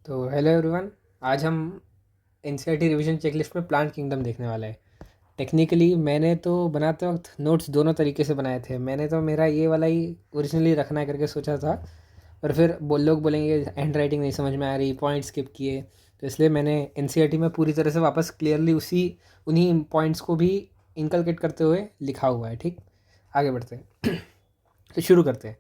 तो hello everyone. आज हम एनसीईआरटी रिवीजन चेकलिस्ट में प्लांट किंगडम देखने वाला है। टेक्निकली मैंने तो बनाते वक्त नोट्स दोनों तरीके से बनाए थे। मैंने तो मेरा ये वाला ही ओरिजिनली रखना है करके सोचा था, पर फिर लोग बोलेंगे हैंड राइटिंग नहीं समझ में आ रही, पॉइंट स्किप किए। तो इसलिए मैंने एनसीईआरटी में पूरी तरह से वापस क्लियरली उन्हीं पॉइंट्स को भी इनकलकेट करते हुए लिखा हुआ है। ठीक, आगे बढ़ते हैं। तो शुरू करते हैं।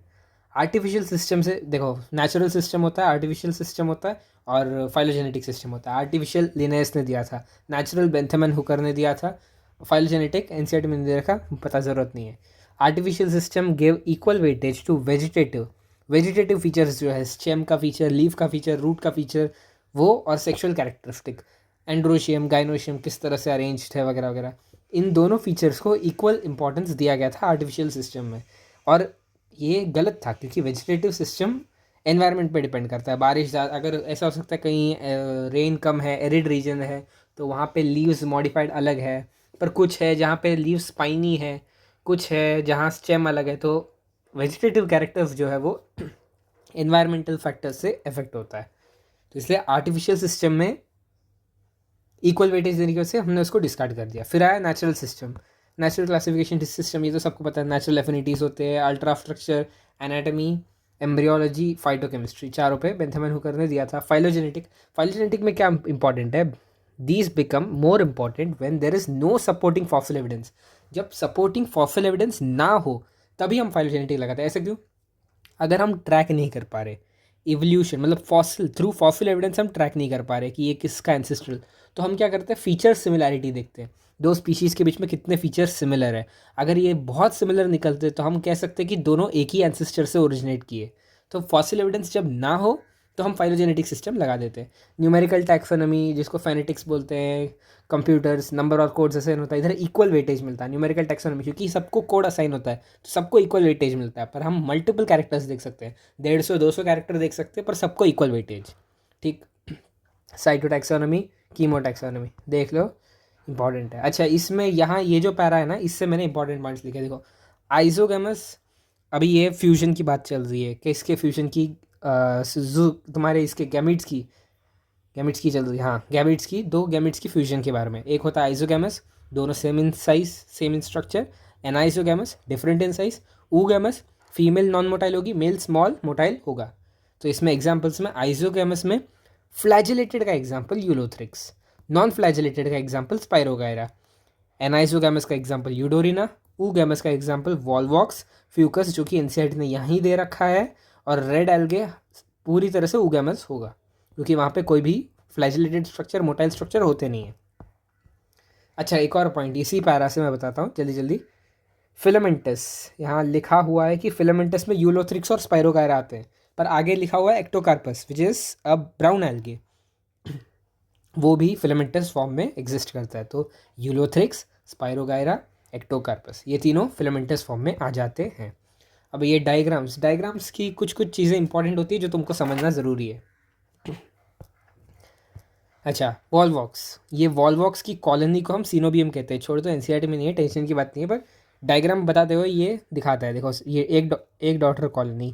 आर्टिफिशियल सिस्टम से देखो, नेचुरल सिस्टम होता है, आर्टिफिशियल सिस्टम होता है और फाइलोजेनेटिक सिस्टम होता है। आर्टिफिशियल लिनेयस ने दिया था, नेचुरल बेंथमन हुकर ने दिया था, फाइलोजेनेटिक एनसीईआरटी में नहीं दे रखा, पता ज़रूरत नहीं है। Artificial system gave equal weightage to vegetative features जो है, स्टेम का फीचर, लीफ का फीचर, रूट का फीचर, वो और सेक्सुअल कैरेक्टरिस्टिक, एंड्रोशियम गाइनोशियम किस तरह से अरेंज्ड है वगैरह वगैरह, इन दोनों फीचर्स को इक्वल इंपॉर्टेंस दिया गया था आर्टिफिशियल सिस्टम में। और ये गलत था क्योंकि वेजिटेटिव सिस्टम एनवायरनमेंट पे डिपेंड करता है। बारिश ज़्यादा, अगर ऐसा हो सकता है कहीं रेन कम है, एरिड रीजन है, तो वहाँ पे लीव्स मॉडिफाइड अलग है। पर कुछ है जहाँ पे लीव्स स्पाइनी है, कुछ है जहाँ स्टेम अलग है। तो वेजिटेटिव कैरेक्टर्स जो है वो एनवायरमेंटल फैक्टर्स से इफेक्ट होता है। तो इसलिए आर्टिफिशियल सिस्टम में इक्वल वेटेज देने की वजह से हमने उसको डिस्कार्ड कर दिया। फिर आया natural system, natural classification system. ये तो सबको पता है, नेचुरल एफिनिटीज़ होते हैं, ultra structure, anatomy, embryology, phytochemistry, चारों पे बेंथमन हुकर ने दिया था। फाइलोजेनेटिक में क्या इंपॉर्टेंट है, these become more important when there is no supporting fossil evidence. जब सपोर्टिंग फॉसिल एविडेंस ना हो तभी हम फाइलोजेनेटिक लगाते हैं। ऐसे क्यों? अगर हम ट्रैक नहीं कर पा रहे इवोल्यूशन, मतलब फॉसिल एविडेंस हम ट्रैक नहीं कर पा रहे कि ये किसका एंसेस्ट्रल, तो हम क्या करते हैं, फीचर सिमिलैरिटी देखते हैं। दो स्पीशीज़ के बीच में कितने फीचर्स सिमिलर है। अगर ये बहुत सिमिलर निकलते तो हम कह सकते हैं कि दोनों एक ही एंसेस्टर से ओरिजिनेट किए। तो फॉसिल एविडेंस जब ना हो तो हम फाइलोजेनेटिक सिस्टम लगा देते हैं। न्यूमेरिकल टैक्सोनॉमी, जिसको फेनेटिक्स बोलते हैं, कंप्यूटर्स, नंबर और कोड्स असाइन होता है, इधर इक्वल वेटेज मिलता है। न्यूमेरिकल टैक्सोनॉमी क्योंकि सबको कोड असाइन होता है तो सबको इक्वल वेटेज मिलता है। पर हम मल्टीपल कैरेक्टर्स देख सकते हैं, 150-200 कैरेक्टर देख सकते हैं, पर सबको इक्वल वेटेज। ठीक। साइटोटैक्सोनॉमी, कीमोटैक्सोनॉमी देख लो, इंपॉर्टेंट है। अच्छा, इसमें यहाँ ये जो पैरा है ना, इससे मैंने इंपॉर्टेंट पॉइंट्स लिखे। देखो, आइजोगेमस, अभी ये फ्यूजन की बात चल रही है कि इसके फ्यूजन की तुम्हारे इसके गैमिट्स की चल रही है। हाँ, गैमिट्स की, दो गैमिट्स की फ्यूजन के बारे में। एक होता है आइजोगैमस, दोनों same in size, same in structure. Anisogamous different in size. Oogamous, female non motile होगी, मेल स्मॉल मोटाइल होगा। तो इसमें एग्जाम्पल्स में आइजोगैमस में फ्लैजिलेटेड का एग्जाम्पल यूलोथ्रिक्स, नॉन फ्लैजिलेटेड का एग्जाम्पल स्पाइरोगायरा, एनाइजोगैमस का एग्जाम्पल यूडोरिना, ऊगैमस का एग्जाम्पल वॉलवॉक्स, फ्यूकस जो कि एनसीईआरटी ने यहाँ दे रखा है, और रेड एल्गे पूरी तरह से ऊगैमस होगा क्योंकि वहाँ पे कोई भी फ्लैजिलेटेड स्ट्रक्चर, मोटाइल स्ट्रक्चर होते नहीं है। अच्छा, एक और पॉइंट इसी पैरा से मैं बताता हूँ जल्दी जल्दी। फिलामेंटस, यहाँ लिखा हुआ है कि फिलामेंटस में यूलोथ्रिक्स और स्पाइरोगायरा आते हैं, पर आगे लिखा हुआ है Ectocarpus which is a brown algae, वो भी फिलामेंटस फॉर्म में एग्जिस्ट करता है। तो यूलोथ्रिक्स, स्पाइरोगायरा, एक्टोकार्पस, ये तीनों फिलामेंटस फॉर्म में आ जाते हैं। अब ये डायग्राम्स की कुछ कुछ चीज़ें इंपॉर्टेंट होती है जो तुमको समझना ज़रूरी है। अच्छा, वॉलवॉक्स, ये वॉलवॉक्स की कॉलोनी को हम सीनोबियम कहते हैं। छोड़ दो, एनसीईआरटी में नहीं है, टेंशन की बात नहीं है, पर डायग्राम बताते हुए ये दिखाता है। देखो, ये एक डॉटर कॉलोनी,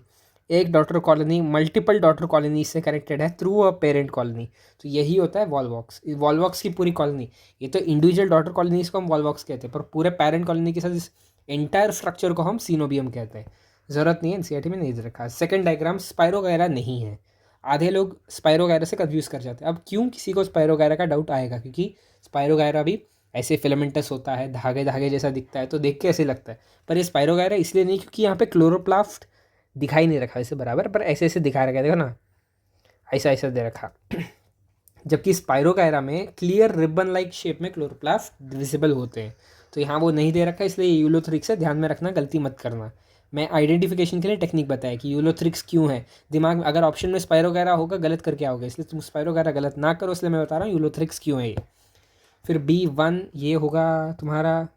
एक daughter colony multiple daughter colony से कनेक्टेड है थ्रू अ पेरेंट कॉलोनी। तो यही होता है वॉलवॉक्स। वॉलवॉक्स की पूरी कॉलोनी, ये तो इंडिविजुअल डॉटर कॉलोनीज को हम वॉलवॉक्स कहते हैं, पर पूरे पेरेंट कॉलोनी के साथ इस एंटायर स्ट्रक्चर को हम सीनोबियम कहते हैं। ज़रूरत नहीं है, एनसीईआरटी में नहीं दे रखा। सेकंड डायग्राम स्पाइरोगायरा नहीं है। आधे लोग स्पाइरोगायरा से कंफ्यूज कर जाते हैं। अब क्यों किसी को स्पाइरोगायरा का डाउट आएगा, क्योंकि स्पाइरोगायरा भी ऐसे फिलामेंटस होता है, धागे धागे जैसा दिखता है, तो देख के ऐसे लगता है। पर ये स्पाइरोगायरा इसलिए नहीं क्योंकि यहाँ पे क्लोरोप्लास्ट दिखाई नहीं रखा इसे बराबर, पर ऐसे ऐसे दिखा रखा है, देखो ना, ऐसा ऐसा दे रखा। जबकि स्पाइरोगायरा में क्लियर रिबन लाइक शेप में क्लोरोप्लास्ट विजिबल होते हैं, तो यहाँ वो नहीं दे रखा, इसलिए यूलोथ्रिक्स से ध्यान में रखना, गलती मत करना। मैं आइडेंटिफिकेशन के लिए टेक्निक बताया कि यूलोथ्रिक्स क्यों है दिमाग में। अगर ऑप्शन में स्पाइरोगायरा होगा गलत करके आओगे, इसलिए तुम स्पाइरोगायरा गलत ना करो, इसलिए मैं बता रहा हूँ यूलोथ्रिक्स क्यों है ये। फिर B1 ये होगा तुम्हारा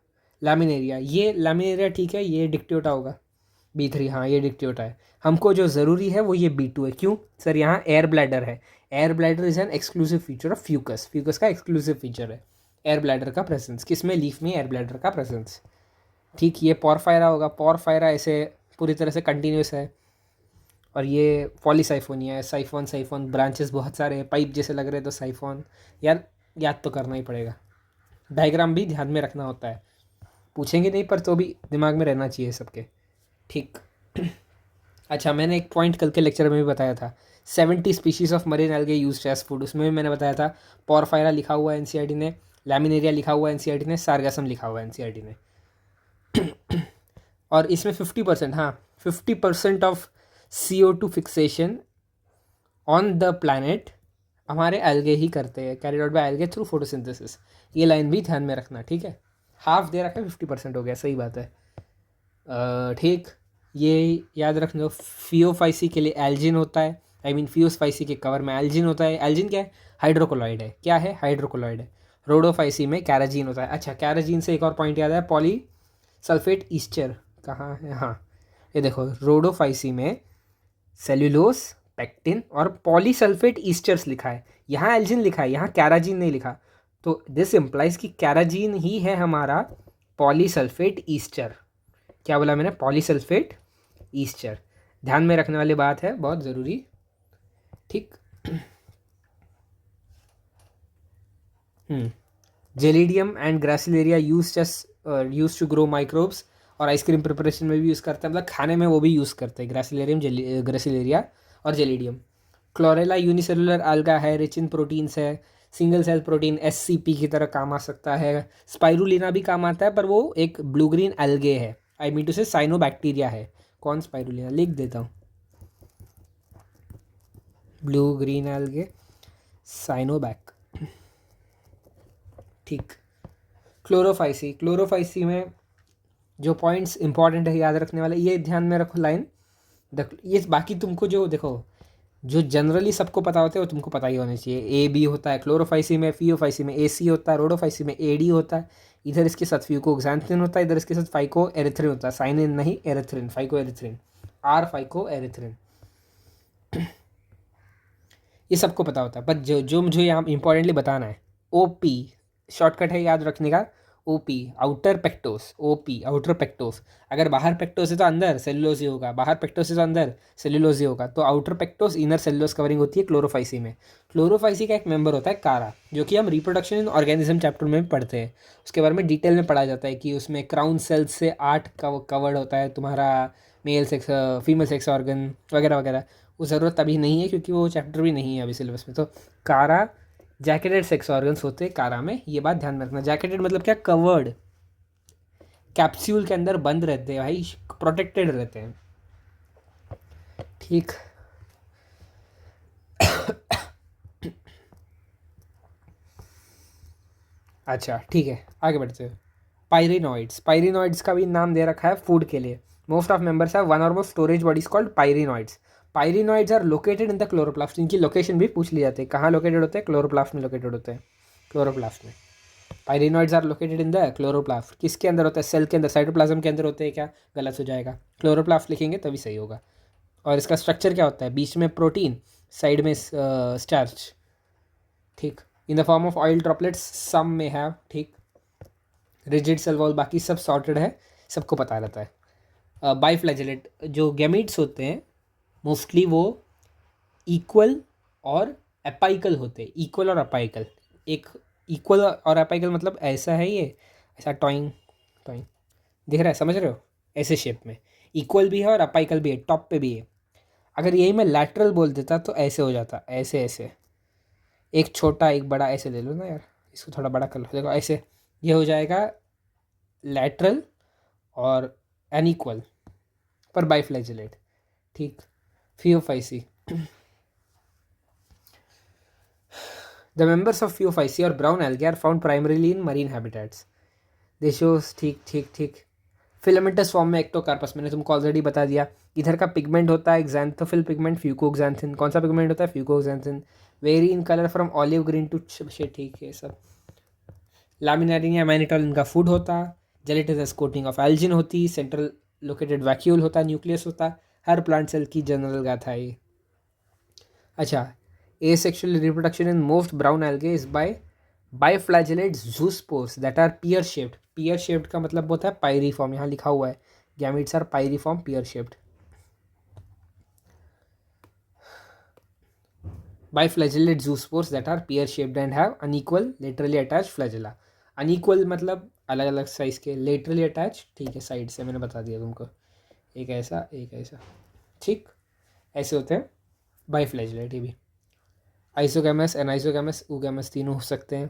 लैमिनेरिया। ये लैमिनेरिया ठीक है, ये डिक्टियोटा होगा। B3, हाँ ये डिक्टियोटा है। हमको जो ज़रूरी है वो ये B2 है। क्यों सर? यहाँ एयर ब्लैडर है। Air bladder is an exclusive feature of Fucus. Fucus का एक्सक्लूसिव फीचर है एयर ब्लैडर का प्रेजेंस। किस में? लीफ में एयर ब्लैडर का प्रेजेंस। ठीक, ये पॉरफायरा होगा। पॉरफायरा ऐसे पूरी तरह से कंटिन्यूस है। और ये पॉलीसाइफोनिया है, साइफोन साइफोन ब्रांचेस बहुत सारे हैं, पाइप जैसे लग रहे हैं तो साइफोन। यार याद तो करना ही पड़ेगा, डायग्राम भी ध्यान में रखना होता है, पूछेंगे नहीं पर तो भी दिमाग में रहना चाहिए सबके, ठीक। अच्छा, मैंने एक पॉइंट कल के लेक्चर में भी बताया था, 70 species of marine algae used as food, उसमें भी मैंने बताया था पोरफायरा लिखा हुआ है एनसीईआरटी ने, लैमिनेरिया लिखा हुआ है एनसीईआरटी ने, सार्गासम लिखा हुआ है एनसीईआरटी ने। और इसमें 50%, हाँ 50% of CO2 fixation on the planet हमारे एल्गे ही करते हैं, carried out by algae through photosynthesis. ये लाइन भी ध्यान में रखना, ठीक है। हाफ दे रखा है, 50% हो गया, सही बात है, ठीक। ये याद रख लो, फियोफाइसी के लिए एल्जिन होता है, आई मीन फियोफाइसी के कवर में एल्जिन होता है। एल्जिन क्या है? हाइड्रोकोलॉइड है। क्या है? हाइड्रोकोलॉइड है। रोडोफाइसी में कैराजीन होता है। अच्छा, कैराजीन से एक और पॉइंट याद है, पॉली सल्फेट ईस्टर कहाँ है? हाँ, ये देखो, रोडोफाइसी में सेल्यूलोस, पेक्टिन और पॉलीसल्फेट ईस्टर्स लिखा है, यहाँ एल्जिन लिखा है, यहाँ कैराजीन नहीं लिखा। तो दिस इम्प्लाइज कि कैराजीन ही है हमारा पॉलीसल्फेट ईस्टर। क्या बोला मैंने? Polysulphate ester. ध्यान में रखने वाली बात है, बहुत ज़रूरी, ठीक। Gelidium and Gracilaria use to grow microbes, और आइसक्रीम प्रिपरेशन में भी यूज़ करते हैं, मतलब खाने में वो भी यूज़ करते हैं, ग्रासिलेरियम, ग्रासिलेरिया और जेलिडियम। क्लोरेला यूनिसेलुलर alga है, रिच इन प्रोटीन्स है, सिंगल सेल प्रोटीन SCP की तरह काम आ सकता है। स्पाइरुलिना भी काम आता है, पर वो एक ब्लू ग्रीन एल्गे है, आई मीन टू से साइनोबैक्टीरिया है। कौन स्पाइरुलिना? लिख देता हूँ, ब्लू ग्रीन एल्गे साइनोबैक, ठीक। क्लोरोफाइसी में जो पॉइंट्स इंपॉर्टेंट है याद रखने वाले, ये ध्यान में रखो लाइन। ये बाकी तुमको जो देखो, जो जनरली सबको पता होते हैं वो तुमको पता ही होने चाहिए। AB होता है क्लोरोफाइसी में, फियोफाइसी में AC होता है, रोडोफाइसी में AD होता है, इधर इसके साथ फ्यूकोक्सांथिन होता है, इधर इसके साथ फाइको एरिथ्रिन होता है, साइनिन नहीं, erythrin, phyco erythrin, phyco erythrin. ये सबको पता होता है, पर जो मुझे यहाँ इंपॉर्टेंटली बताना है, OP शॉर्टकट है याद रखने का, OP आउटर पेक्टोस, OP आउटर पेक्टोस। अगर बाहर पेक्टोस है तो अंदर सेलुलोज ही होगा, बाहर पेक्टोस है तो अंदर सेलुलोज ही होगा, तो आउटर पेक्टोस इनर सेलुलोज कवरिंग होती है क्लोरोफाइसी में। क्लोरोफाइसी का एक मेंबर होता है कारा, जो कि हम रिप्रोडक्शन इन ऑर्गेनिज्म चैप्टर में पढ़ते हैं, उसके बारे में डिटेल में पढ़ा जाता है कि उसमें क्राउन सेल्स से 8 कवर्ड होता है तुम्हारा male sex, female sex organ वगैरह वगैरह। वो ज़रूरत अभी नहीं है क्योंकि वो चैप्टर भी नहीं है अभी सिलेबस में। तो कारा जैकेटेड सेक्स ऑर्गन्स होते हैं कारा में, ये बात ध्यान में रखना। जैकेटेड मतलब क्या? कवर्ड, कैप्सूल के अंदर बंद रहते हैं भाई, प्रोटेक्टेड रहते हैं, ठीक। अच्छा ठीक है, आगे बढ़ते हैं। पायरिनॉइड्स का भी नाम दे रखा है फूड के लिए। Most of members have one or more storage bodies called pyrenoids. Pyrenoids are located in the chloroplast. इनकी लोकेशन भी पूछ ली जाती है, कहाँ लोकेटेड होते हैं? क्लोरोप्लास्ट में लोकेटेड होते हैं, क्लोरोप्लास्ट में। Pyrenoids are located in the chloroplast. किसके अंदर होता है? सेल के अंदर, साइटोप्लाज्म के अंदर होते हैं क्या? गलत हो जाएगा, क्लोरोप्लास्ट लिखेंगे तभी सही होगा। और इसका स्ट्रक्चर क्या होता है? बीच में प्रोटीन, साइड में स्टार्च, ठीक। In the form of oil droplets, some में हैव, ठीक। रिजिड सेल वॉल, बाकी सब सॉर्टेड है, सबको पता रहता है। बाइफ्लैजेलेट जो गैमीट्स होते हैं मोस्टली वो इक्वल और अपाइकल होते हैं, इक्वल और अपाइकल। एक इक्वल और अपाइकल मतलब ऐसा है, ये ऐसा टॉइंग टॉइंग दिख रहा है, समझ रहे हो? ऐसे शेप में इक्वल भी है और अपाइकल भी है, टॉप पे भी है। अगर यही मैं लैटरल बोल देता तो ऐसे हो जाता, ऐसे ऐसे, एक छोटा एक बड़ा, ऐसे ले लो ना यार, इसको थोड़ा बड़ा कर लो, देखो ऐसे, ये हो जाएगा लैटरल और अनइक्वल, पर बाइफ्लैजेलेट, ठीक। Phaeophyceae, The members of Phaeophyce or brown algae are found primarily in marine habitats. They shows, ठीक ठीक ठीक। फिलामेंटस फॉर्म में एक्टोकार्पस, मैंने तुमको ऑलरेडी बता दिया। इधर का पिगमेंट होता है xanthophyll पिगमेंट, फ्यूकोक्सांथिन। कौन सा पिगमेंट होता है? Fucoxanthin. Vary in colour from olive green to shade, ठीक है सब। लैमिनारिया मैनिटोल इनका फूड होता। जेलेटिनस कोटिंग ऑफ एल्जिन होती। सेंट्रल लोकेटेड वैक्यूल होता, न्यूक्लियस होता। हर प्लांट सेल की जनरल गाथा है ये। अच्छा, asexual reproduction in most brown algae is by biflagellate zoospores that are pear shaped. pear shaped का मतलब होता है पायरीफॉर्म, यहाँ लिखा हुआ है gametes are pyriform pear shaped. Biflagellate zoospores that are pear shaped and have unequal laterally attached flagella. Unequal मतलब अलग अलग साइज के, laterally attached ठीक है साइड से, मैंने बता दिया तुमको, एक ऐसा एक ऐसा, ठीक ऐसे होते हैं बाइफ्लैजेलेट। ये भी आइसोगैमस, एनाइसोगैमस, ऊगैमस तीनों हो सकते हैं।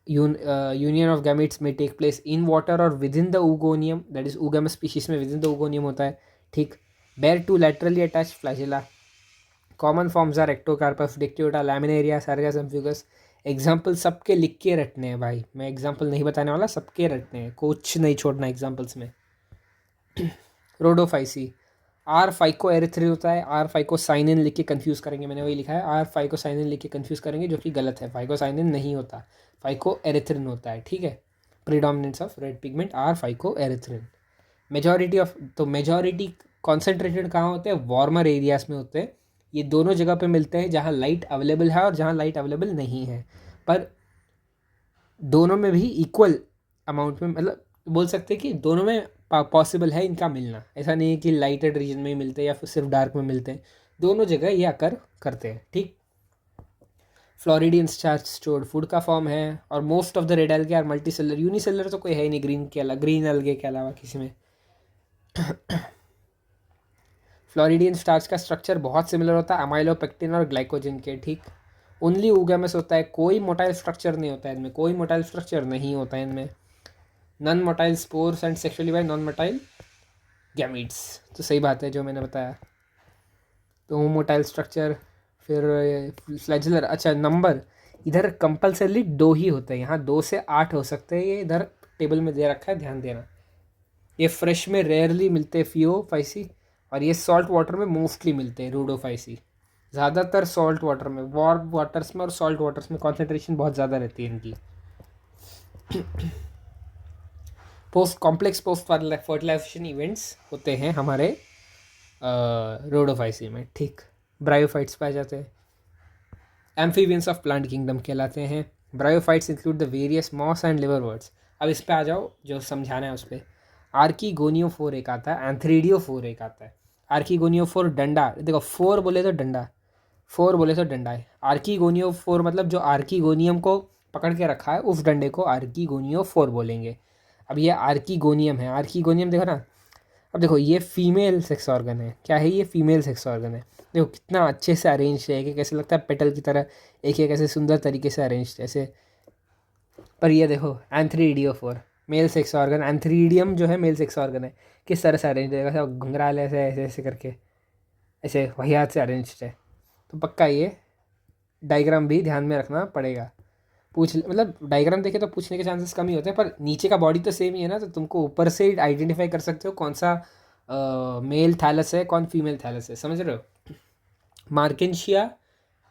यूनियन ऑफ गैमेट्स में टेक प्लेस इन वाटर और within the oogonium, that is oogamous species में विद इन द ऊगोनियम होता है, ठीक। Bear two laterally attached flagella. Common forms are Ectocarpus, Dictyota, Laminaria, Sargassum, एम्फिगस। Example सबके लिख के रटने हैं भाई, मैं एग्जाम्पल नहीं बताने वाला, सबके रटने हैं, कुछ नहीं छोड़ना एग्जाम्पल्स में। रोडोफाइसी, आर फाइको एरिथ्रिन होता है, आर फाइको साइनिन लिख के कन्फ्यूज़ करेंगे, मैंने वही लिखा है, आर फाइको साइनिन लिख के कन्फ्यूज़ करेंगे, जो कि गलत है, फाइको साइनिन नहीं होता, फाइको एरिथ्रिन होता है, ठीक है। Predominance of red pigment, R phycoerythrin. Majority of, तो मेजॉरिटी कॉन्सेंट्रेटेड कहाँ होते हैं, वार्मर एरियाज में होते हैं। ये दोनों जगह पे मिलते हैं जहाँ लाइट अवेलेबल है और जहाँ लाइट अवेलेबल नहीं है, पर दोनों में भी इक्वल अमाउंट में, मतलब बोल सकते हैं कि दोनों में पॉसिबल है इनका मिलना। ऐसा नहीं है कि लाइटेड रीजन में ही मिलते हैं या फिर सिर्फ डार्क में मिलते हैं, दोनों जगह ये आकर करते हैं, ठीक। फ्लोरिडियन स्टार्च स्टोर्ड फूड का फॉर्म है, और most of the red algae are multicellular. Unicellular तो कोई है ही नहीं ग्रीन के अलावा, ग्रीन एल्गे के अलावा किसी में। फ्लोरिडियन स्टार्च का स्ट्रक्चर बहुत सिमिलर होता है अमाइलोपेक्टिन और ग्लाइकोजन के, ठीक। ओनली ऊगैमस होता है, कोई मोटाइल स्ट्रक्चर नहीं होता है इनमें, कोई मोटाइल स्ट्रक्चर नहीं होता है इनमें। Non motile spores and sexually bye non motile gametes, तो सही बात है जो मैंने बताया। तो मोटाइल स्ट्रक्चर, फिर फ्लैजेलर, अच्छा नंबर इधर कंपल्सरली 2 ही होते हैं, यहाँ 2 से 8 हो सकते हैं, ये इधर टेबल में दे रखा है, ध्यान देना। ये फ्रेश में रेयरली मिलते हैं फियोफाइसी, और ये सॉल्ट वाटर में मोस्टली मिलते हैं रोडोफाइसी। ज़्यादातर सॉल्ट वाटर में, वार्म वाटर्स में और सॉल्ट वाटर्स में कॉन्सेंट्रेशन बहुत ज़्यादा रहती है इनकी। Post complex post fertilization events होते हैं हमारे रोडोफाइसी में, ठीक। ब्रायोफाइट्स पाए जाते हैं, एम्फीबियंस ऑफ प्लांट किंगडम कहलाते हैं। Bryophytes include the various moss and liverworts. अब इस पे आ जाओ, जो समझाना है उस पर। आर्कीगोनियोफोर एक आता है, एंथ्रीडियोफोर एक आता है। आर्कीगोनियोफोर डंडा, देखो 4 बोले तो डंडा, 4 बोले तो डंडा है। आर्कीगोनियोफोर मतलब जो आर्कीगोनियम को पकड़ के रखा है उस डंडे को आर्कीगोनियोफोर बोलेंगे। अब ये आर्कीगोनियम है, आर्कीगोनियम देखो ना। अब देखो ये फीमेल सेक्स ऑर्गन है, क्या है ये, फीमेल सेक्स ऑर्गन है। देखो कितना अच्छे से अरेंज है, कि कैसे लगता है पेटल की तरह, एक एक ऐसे सुंदर तरीके से अरेंज ऐसे। पर ये देखो एंथ्रीडियोफोर मेल सेक्स ऑर्गन, एंथ्रीडियम जो है मेल सेक्स ऑर्गन है, किस तरह से अरेंज है, ऐसा घुंघराल ऐसे ऐसे ऐसे करके, ऐसे वहियात से अरेंज है। तो पक्का ये डायग्राम भी ध्यान में रखना पड़ेगा। मतलब डायग्राम देखे तो पूछने के चांसेस कम ही होते हैं, पर नीचे का बॉडी तो सेम ही है ना, तो तुमको ऊपर से आइडेंटिफाई कर सकते हो कौन सा मेल थैलस है कौन फीमेल थैलस है, समझ रहे हो। मार्केंशिया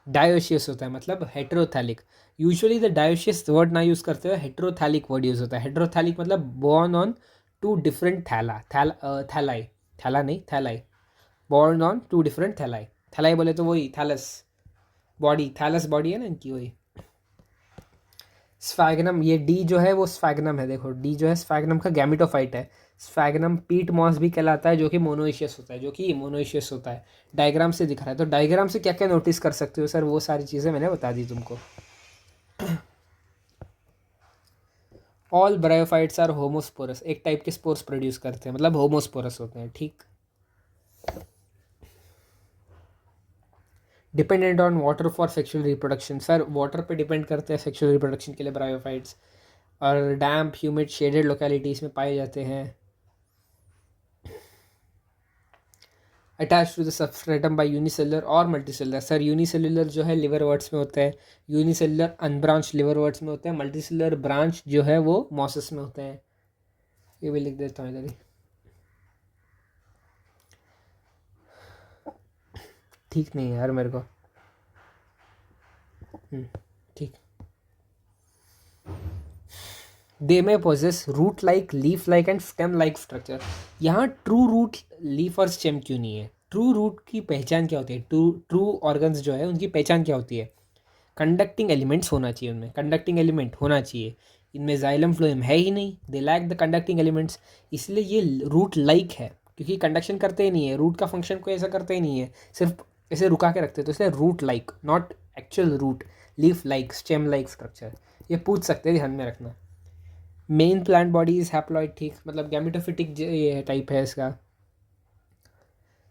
डायोशियस होता है, मतलब हेटेरोथैलिक। यूजुअली द डायोशियस वर्ड ना यूज़ करते हुए हेटेरोथैलिक वर्ड यूज़ होता है। हेटेरोथैलिक मतलब बोर्न ऑन 2 डिफरेंट थैलाई, थैला नहीं थैलाई, बोर्न ऑन 2 डिफरेंट थैलाई। थैलाई बोले तो वही थैलस बॉडी, थैलस बॉडी है ना इनकी, वही। स्फैगनम, ये डी जो है वो स्फैगनम है, देखो डी जो है स्फैगनम का गैमिटोफाइट है। स्फैगनम पीट मॉस भी कहलाता है, जो कि मोनोइशियस होता है, जो कि मोनोइशियस होता है। डायग्राम से दिख रहा है, तो डायग्राम से क्या क्या नोटिस कर सकते हो सर, वो सारी चीज़ें मैंने बता दी तुमको। ऑल ब्रायोफाइट्स आर होमोस्पोरस, एक टाइप के स्पोर्स प्रोड्यूस करते हैं, मतलब होमोस्पोरस होते हैं, ठीक। Dependent on water for sexual reproduction, sir water पे डिपेंड करते हैं सेक्सुअल रिप्रोडक्शन के लिए ब्रायोफाइट्स, और डैम्प ह्यूमिड शेडेड लोकेलिटीज़ में पाए जाते हैं। Attach to the substratum by unicellular और मल्टीसेलुलर, सर यूनिसेलुलर जो है लिवर वर्ड्स में होते हैं, यूनिसेलुलर अनब्रांच लिवर वर्ड्स में होते हैं, मल्टीसेलुलर ब्रांच जो है वो मॉसस में होते हैं। ये भी लिख देता हूँ इधर ही, ठीक नहीं है यार मेरे को, ठीक। They may possess root like, leaf like and stem like structure. यहाँ ट्रू रूट, लीफ और स्टेम क्यों नहीं है, ट्रू रूट की पहचान क्या होती है, ट्रू ऑर्गन्स जो है उनकी पहचान क्या होती है, कंडक्टिंग एलिमेंट्स होना चाहिए उनमें, कंडक्टिंग एलिमेंट होना चाहिए। इनमें जाइलम फ्लोएम है ही नहीं, they lack the conducting elements, इसलिए ये रूट लाइक है, क्योंकि कंडक्शन करते ही नहीं है, रूट का फंक्शन कोई ऐसा करते ही नहीं है, सिर्फ ऐसे रुका के रखते हैं, तो इसलिए root like, not actual root, leaf like, stem like structure. ये पूछ सकते हैं, ध्यान में रखना। Main plant body is haploid, ठीक, मतलब गैमेटोफिटिक ये टाइप है इसका।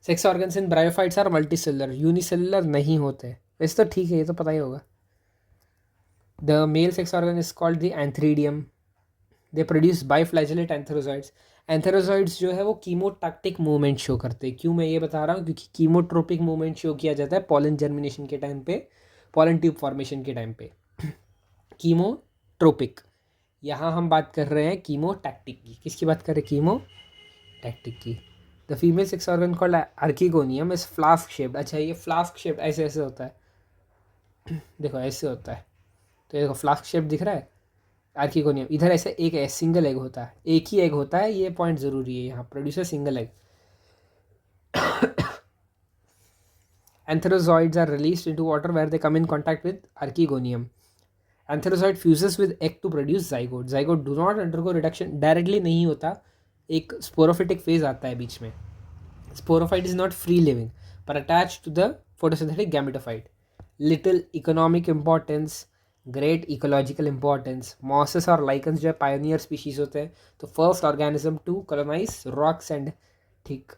Sex organs in bryophytes are multicellular, unicellular नहीं होते। वैसे तो ठीक है, ये तो पता ही होगा। The male sex organ is called the antheridium. They produce biflagellate antherozoids. Antherozoids जो है वो कीमोटैक्टिक मूवमेंट शो करते हैं। क्यों मैं ये बता रहा हूँ, क्योंकि कीमोट्रोपिक मूवमेंट शो किया जाता है पॉलन जर्मिनेशन के टाइम पे, पॉलन ट्यूब फॉर्मेशन के टाइम पे। कीमोट्रोपिक। यहाँ हम बात कर रहे हैं कीमोटैक्टिक की। किसकी बात कर रहे हैं? कीमोटैक्टिक की। The female sex organ called archegonium is flask shaped. अच्छा, ये फ्लास्क शेप्ड ऐसे ऐसे होता है देखो ऐसे होता है, तो ये देखो फ्लास्क शेप दिख रहा है आर्किगोनियम। इधर ऐसे एक सिंगल एग होता है, एक ही एग होता है, ये पॉइंट ज़रूरी है यहाँ, producer single egg. Antherozoids are released into water where they come in contact with archegonium. Antherozoid fuses with egg to produce zygote. Zygote do not undergo reduction, directly नहीं होता, एक स्पोरोफिटिक फेज आता है बीच में। Sporophyte is not free living but attached to the photosynthetic gametophyte. Little economic importance, great ecological importance. Mosses और lichens जो है pioneer species होते हैं, तो first organism to colonize rocks and, ठीक।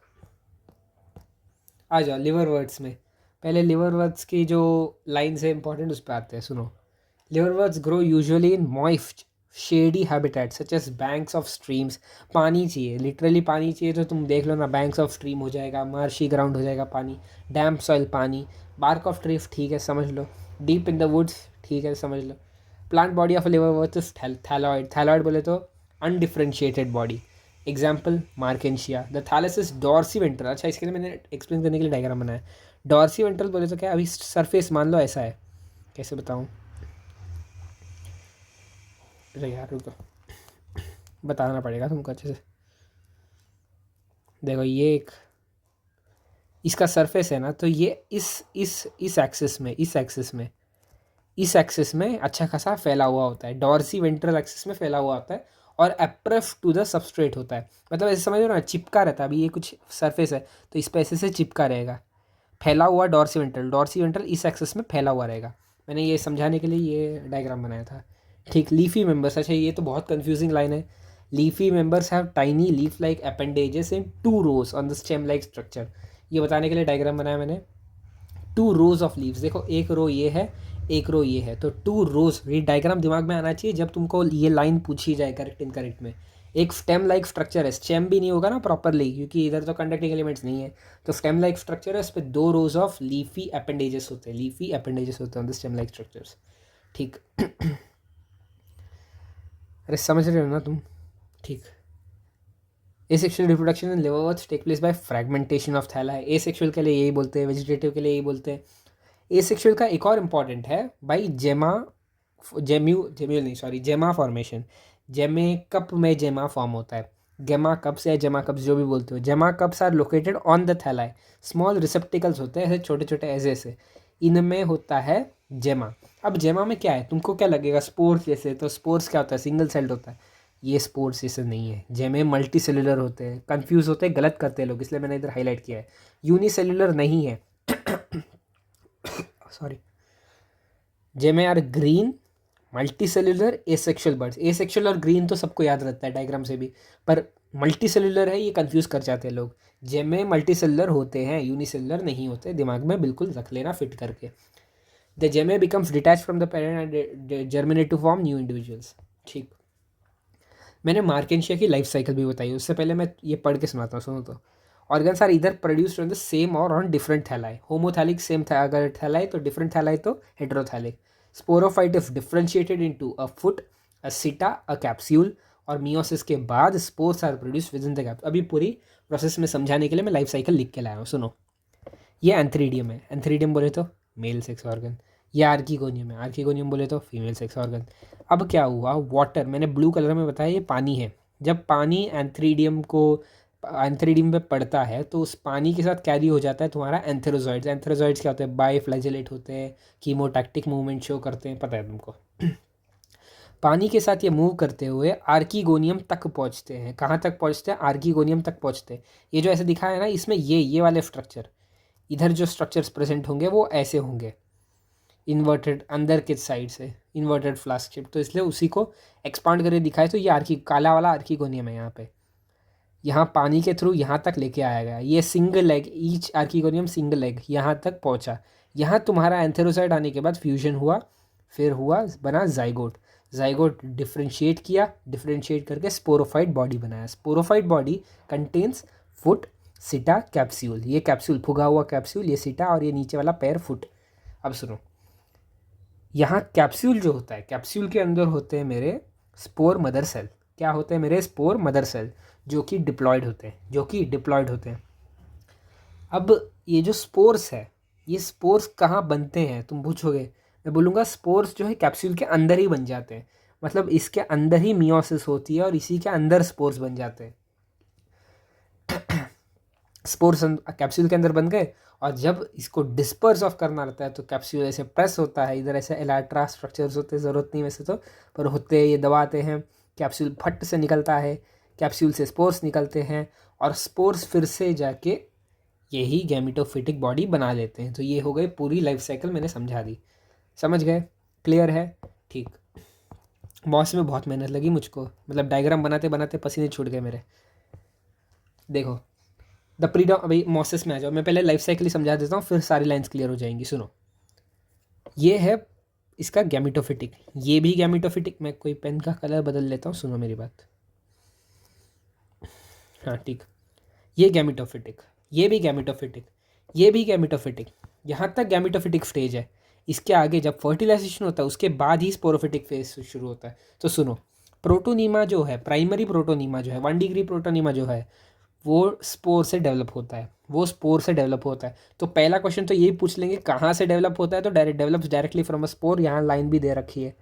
आ जाओ liverworts में। पहले liverworts की जो लाइन्स है इंपॉर्टेंट, उस पर आते हैं, सुनो। Liverworts grow usually in moist shady habitat such as banks of streams. पानी चाहिए, लिटरली पानी चाहिए, तो तुम देख लो ना, बैंक्स ऑफ स्ट्रीम हो जाएगा, मार्शी ग्राउंड हो जाएगा पानी, डैम्प सॉइल पानी, बार्क ऑफ ट्रीफ, ठीक है समझ लो, डीप इन द वुड्स, ठीक है समझ लो। Plant body of liverworts is thalloid. Thalloid बोले तो undifferentiated body. Example Marchantia. The thallus is dorsiventral. अच्छा, इसके लिए मैंने एक्सप्लेन करने के लिए डायग्राम बनाया। डॉर्सी वेंट्रल बोले तो क्या, अभी सरफेस मान लो ऐसा है, कैसे बताऊँ यार, रुको, बताना पड़ेगा तुमको अच्छे से। देखो ये एक इसका सरफेस है ना, तो ये इस एक्सिस में, इस एक्सिस में अच्छा खासा फैला हुआ होता है, डॉर्सी वेंट्रल एक्सिस में फैला हुआ होता है, और अप्रेफ टू द सबस्ट्रेट होता है। मतलब ऐसे समझ लो ना, चिपका रहता है। अभी ये कुछ सरफेस है, तो इस पे ऐसे से चिपका रहेगा, फैला हुआ डॉर्सी वेंट्रल इस एक्सिस में फैला हुआ रहेगा। मैंने ये समझाने के लिए ये डायग्राम बनाया था, ठीक। लीफी मेंबर्स, अच्छा ये तो बहुत कंफ्यूजिंग लाइन है। Leafy members have tiny leaf like appendages in 2 rows on the stem like structure. ये बताने के लिए डायग्राम बनाया मैंने। 2 rows ऑफ लीव्स, देखो एक रो ये है, एक रो ये है, तो 2 rows। ये डायग्राम दिमाग में आना चाहिए जब तुमको ये लाइन पूछी जाए करेक्ट इनकरेक्ट में। एक स्टेम लाइक स्ट्रक्चर है, स्टेम भी नहीं होगा ना प्रॉपरली, क्योंकि इधर तो कंडक्टिंग एलिमेंट्स नहीं है, तो स्टेम लाइक स्ट्रक्चर है, उस पर 2 rows ऑफ लीफी अपेंडेजेस होते हैं, लीफी अपेंडेजेस होते हैं स्टेम लाइक स्ट्रक्चर्स, ठीक। अरे समझ रहे हो ना तुम, ठीक। Asexual reproduction in liverworts take place by fragmentation of thalli. Asexual के लिए यही बोलते हैं, वेजिटेटिव के लिए यही बोलते हैं। एसेक्सुअल का एक और इम्पॉर्टेंट है भाई, जेमा फॉर्मेशन। जेमे कप में जेमा फॉर्म होता है, गेमा कप्स या जेमा कप्स जो भी बोलते हो। Gemma cups are located on the thalli. Small receptacles होते हैं ऐसे छोटे छोटे ऐसे ऐसे, इनमें होता है जेमा। अब जेमा में क्या है, तुमको क्या लगेगा, स्पोर्स जैसे, तो स्पोर्स क्या होता है, सिंगल सेल्ड होता है। ये स्पोर्स जैसे नहीं है, जेमे मल्टी सेलुलर होते हैं। कंफ्यूज होते हैं, गलत करते हैं लोग, इसलिए मैंने इधर हाईलाइट किया है। यूनिसेलुलर नहीं है sorry. Gemmae are green multicellular asexual buds. Asexual और ग्रीन तो सबको याद रहता है डायग्राम से भी, पर मल्टी सेलुलर है, ये कंफ्यूज कर जाते हैं लोग। जेमे मल्टी सेलुलर होते हैं, यूनिसेलुलर नहीं होते, दिमाग में बिल्कुल रख लेना फिट करके। The gemmae becomes detach from the parent and germinate to form new individuals, ठीक। मैंने मार्केंशिया की लाइफ साइकिल भी बताई, उससे पहले मैं ये पढ़ के सुनाता हूँ, सुनो तो। Organs are either produced on the same or on different thalli. Homothallic same था, अगर थैलाई तो डिफरेंट थैलाई तो heterothallic. Sporophyte if differentiated into a foot, a seta, a capsule, और मियोसिस के बाद spores are produce within the capsule. अभी पूरी process में समझाने के लिए मैं लाइफ साइकिल लिख के लाया हूँ, सुनो। ये एंथ्रीडियम है, एंथ्रीडियम बोले तो मेल सेक्स ऑर्गन। ये आर्किगोनियम है, आर्किगोनियम बोले तो फीमेल सेक्स ऑर्गन। अब क्या हुआ, वाटर, मैंने ब्लू कलर में बताया ये पानी है। जब पानी एंथ्रीडियम पे पड़ता है, तो उस पानी के साथ कैरी हो जाता है तुम्हारा एंथेरोजॉइड्स। एंथेरोजॉइड्स क्या होते हैं, बाइफ्लैजेलेट होते हैं, कीमोटैक्टिक मूवमेंट शो करते हैं, पता है तुमको। पानी के साथ ये मूव करते हुए आर्किगोनियम तक पहुंचते हैं। कहाँ तक पहुंचते हैं, आर्किगोनियम तक पहुंचते हैं। ये जो ऐसे दिखा है ना, इसमें ये वाले स्ट्रक्चर, इधर जो स्ट्रक्चर्स प्रेजेंट होंगे वो ऐसे होंगे, इन्वर्टेड अंदर के साइड से, इन्वर्टेड फ्लास्क शेप। तो इसलिए उसी को एक्सपांड करके दिखाए तो ये आर्की काला वाला आर्कीगोनियम है यहाँ पे, यहाँ पानी के थ्रू यहाँ तक लेके आया गया। ये single egg, each archegonium single egg यहाँ तक पहुँचा। यहाँ तुम्हारा एंथेरोसाइड आने के बाद फ्यूजन हुआ, फिर हुआ बना जाइगोट। जाइगोट डिफ्रेंशिएट किया, डिफ्रेंशिएट करके स्पोरोफाइट बॉडी बनाया। Sporophyte body contains foot, seta, capsule. ये कैप्सूल फुगा हुआ कैप्सूल, ये सिटा, और ये नीचे वाला पैर फुट। अब सुनो, यहाँ कैप्सूल जो होता है, कैप्सूल के अंदर होते हैं मेरे स्पोर मदर सेल। क्या होते हैं मेरे स्पोर मदर सेल, जो कि डिप्लॉयड होते हैं, जो कि डिप्लॉयड होते हैं। अब ये जो स्पोर्स है, ये स्पोर्स कहाँ बनते हैं तुम पूछोगे, मैं बोलूँगा स्पोर्स जो है कैप्सूल के अंदर ही बन जाते हैं। मतलब इसके अंदर ही मियोसिस होती है और इसी के अंदर स्पोर्स बन जाते हैं। स्पोर्स कैप्सूल के अंदर बन गए, और जब इसको डिस्पर्स ऑफ करना रहता है तो कैप्सूल ऐसे प्रेस होता है, इधर ऐसे एलाट्रा स्ट्रक्चर्स होते हैं, ज़रूरत नहीं वैसे तो, पर होते हैं, ये दबाते हैं, कैप्सूल फट से निकलता है, कैप्सूल से स्पोर्स निकलते हैं, और स्पोर्स फिर से जाके यही गैमेटोफिटिक बॉडी बना लेते हैं। तो ये हो गई पूरी लाइफ साइकिल, मैंने समझा दी। समझ गए? क्लियर है? ठीक। मॉस में बहुत मेहनत लगी मुझको, मतलब डायग्राम बनाते बनाते पसीने छूट गए मेरे। देखो द प्रीडम, अभी मॉसेस में आ जाओ, मैं पहले लाइफ साइकिल ही समझा देता हूँ, फिर सारी लाइंस क्लियर हो जाएंगी। सुनो, ये है इसका गैमेटोफिटिक, ये भी गैमेटोफिटिक। मैं कोई पेन का कलर बदल लेता हूँ, सुनो मेरी बात। हाँ ठीक, ये गैमेटोफिटिक, ये भी गैमेटोफिटिक, ये भी गैमेटोफिटिक। यहाँ तक गैमेटोफिटिक स्टेज है। इसके आगे जब फर्टिलाइजेशन होता है उसके बाद ही स्पोरोफिटिक फेज शुरू होता है। तो सुनो, प्रोटोनीमा जो है, प्राइमरी प्रोटोनीमा जो है, 1 डिग्री प्रोटोनीमा जो है, वो स्पोर से डेवलप होता है, वो स्पोर से डेवलप होता है। तो पहला क्वेश्चन तो यही पूछ लेंगे कहाँ से डेवलप होता है, तो डायरेक्टली फ्रॉम अ स्पोर। यहाँ लाइन भी दे रखी है,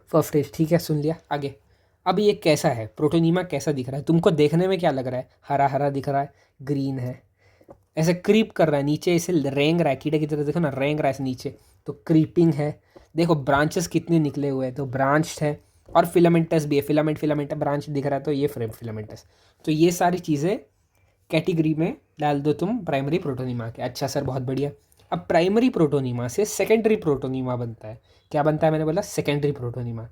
फर्स्ट स्टेज। ठीक है, सुन लिया। आगे, अब ये कैसा है, प्रोटोनीमा कैसा दिख रहा है तुमको? देखने में क्या लग रहा है? हरा हरा दिख रहा है, ग्रीन है, ऐसे क्रीप कर रहा है नीचे, ऐसे रेंग रहा है, कीड़े की तरह देखो ना, रेंग रहा है नीचे, तो क्रीपिंग है। देखो ब्रांचेस कितने निकले हुए हैं, तो ब्रांच है, और फिलामेंटस भी है, फिलामेंट ब्रांच दिख रहा है, तो ये फिलामेंटस। तो ये सारी चीज़ें कैटेगरी में डाल दो तुम प्राइमरी प्रोटोनीमा के। अच्छा सर, बहुत बढ़िया। अब प्राइमरी प्रोटोनीमा से सेकेंडरी प्रोटोनीमा बनता है। क्या बनता है? मैंने बोला secondary protonema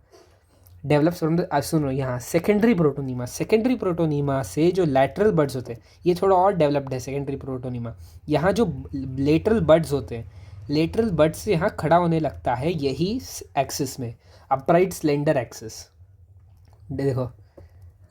develops from the, सुनो यहाँ, सेकेंडरी प्रोटोनीमा, सेकेंडरी प्रोटोनीमा से जो लैटरल बड्स होते हैं, ये थोड़ा और डेवलप्ड है सेकेंडरी प्रोटोनीमा। यहाँ जो लेटरल बड्स होते हैं, लेटरल बड्स से यहाँ खड़ा होने लगता है यही एक्सिस में, अपराइट स्लेंडर एक्सिस। देखो,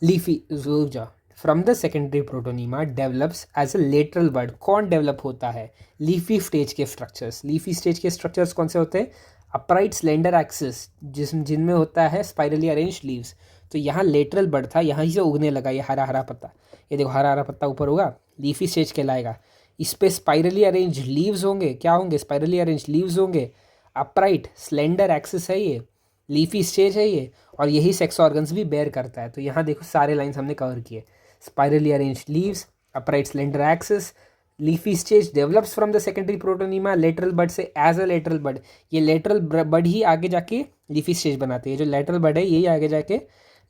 लीफी जो from the secondary protonema develops as a lateral bud. कौन डेवलप होता है? लीफी स्टेज के स्ट्रक्चर्स। लीफी स्टेज के स्ट्रक्चर्स कौन से होते हैं? अपराइट स्लेंडर एक्सिस, जिनमें होता है स्पाइरली अरेंज लीव्स। तो यहाँ लेटरल बड था, यहाँ ही से उगने लगा ये हरा हरा पत्ता। ये देखो हरा हरा पत्ता ऊपर होगा, लीफी स्टेज कहलाएगा। इस पे स्पाइरली अरेंज लीव्स होंगे। क्या होंगे? स्पाइरली अरेंज लीव्स होंगे। अपराइट स्लेंडर एक्सिस है ये, लीफी स्टेज है ये, और यही सेक्स ऑर्गन्स भी बेयर करता है। तो यहाँ देखो सारे लाइन्स हमने कवर किए। Spirally arrange leaves, upright slender axis, leafy stage develops from the secondary protonema, lateral bud से एज अ लेटरल बड। ये लेटरल बड ही आगे जाके लीफी स्टेज बनाते हैं। जो लेटरल बड है यही आगे जाके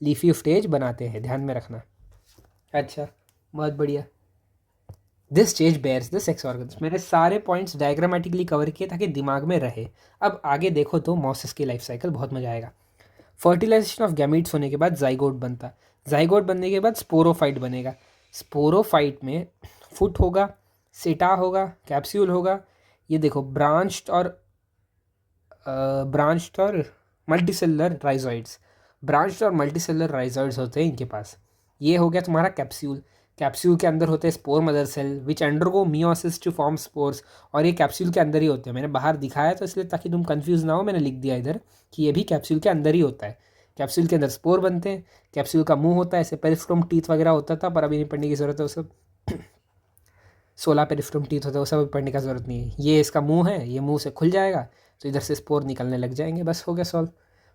लीफी स्टेज बनाते हैं, ध्यान में रखना। अच्छा, बहुत बढ़िया। This stage bears the sex organs. मैंने सारे पॉइंट्स डायग्रामेटिकली कवर किए ताकि दिमाग में रहे। अब आगे देखो तो मॉसिस की लाइफ साइकिल बहुत मजा आएगा। फर्टिलाइजेशन ऑफ गैमीट्स होने के बाद जाइगोट बनता। जाइगोट बनने के बाद स्पोरोफाइट बनेगा। स्पोरोफाइट में फुट होगा, सिटा होगा, कैप्सूल होगा। ये देखो ब्रांच्ड और मल्टीसेलुलर राइजोइड्स, ब्रांच्ड और मल्टीसेलुलर राइजोइड्स होते हैं इनके पास। ये हो गया तुम्हारा कैप्सूल। कैप्सूल के अंदर होते हैं spore mother cell which undergo meiosis to form spores, और ये कैप्सूल के अंदर ही होते हैं। मैंने बाहर दिखाया तो इसलिए ताकि तुम कंफ्यूज ना हो, मैंने लिख दिया इधर कि ये भी कैप्सूल के अंदर ही होता है। कैप्सूल के अंदर स्पोर बनते हैं। कैप्सूल का मुंह होता है, ऐसे पेरिस्टोम टीथ वगैरह होता था, पर अभी नहीं पढ़ने की ज़रूरत है वो सब। 16 पेरिस्टोम टीथ होता है, वो सब पढ़ने का ज़रूरत नहीं है। ये इसका मुंह है, ये मुंह से खुल जाएगा तो इधर से स्पोर निकलने लग जाएंगे, बस हो गया सॉल्व,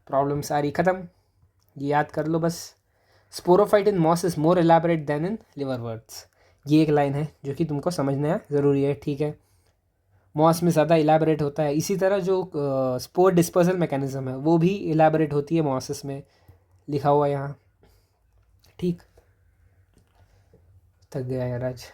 प्रॉब्लम सारी ख़त्म। ये याद कर लो बस। Sporophyte in moss is more elaborate than in liverworts. ये एक लाइन है जो कि तुमको समझना ज़रूरी है, ठीक है। मॉस में ज़्यादा इलाबरेट होता है। इसी तरह जो स्पोर डिस्पर्सल मैकेनिज्म है वो भी इलाबरेट होती है मॉसिस में, लिखा हुआ यहाँ, ठीक। थक गया यार आज।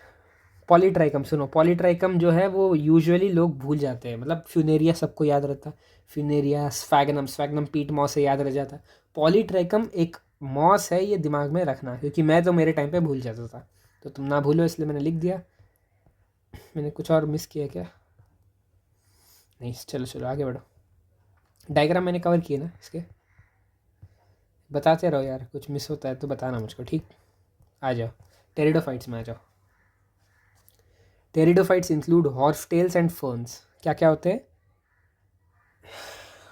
पॉलीट्राइकम सुनो, पॉलीट्राइकम जो है वो यूजुअली लोग भूल जाते हैं, मतलब फ्यूनेरिया सबको याद रहता है, फ्यूनेरिया, स्फैगनम, स्फैगनम पीट मॉस से याद रह जाता है। पॉलीट्राइकम एक मॉस है, ये दिमाग में रखना, क्योंकि मैं तो मेरे टाइम पे भूल जाता था, तो तुम ना भूलो इसलिए मैंने लिख दिया। मैंने कुछ और मिस किया क्या? नहीं, चलो चलो आगे बढ़ो। डायग्राम मैंने कवर किए ना इसके, बताते रहो यार, कुछ मिस होता है तो बताना मुझको, ठीक? आ जाओ टेरिडोफाइट्स में आ जाओ। Pteridophytes include horse tails and ferns. क्या क्या होते हैं?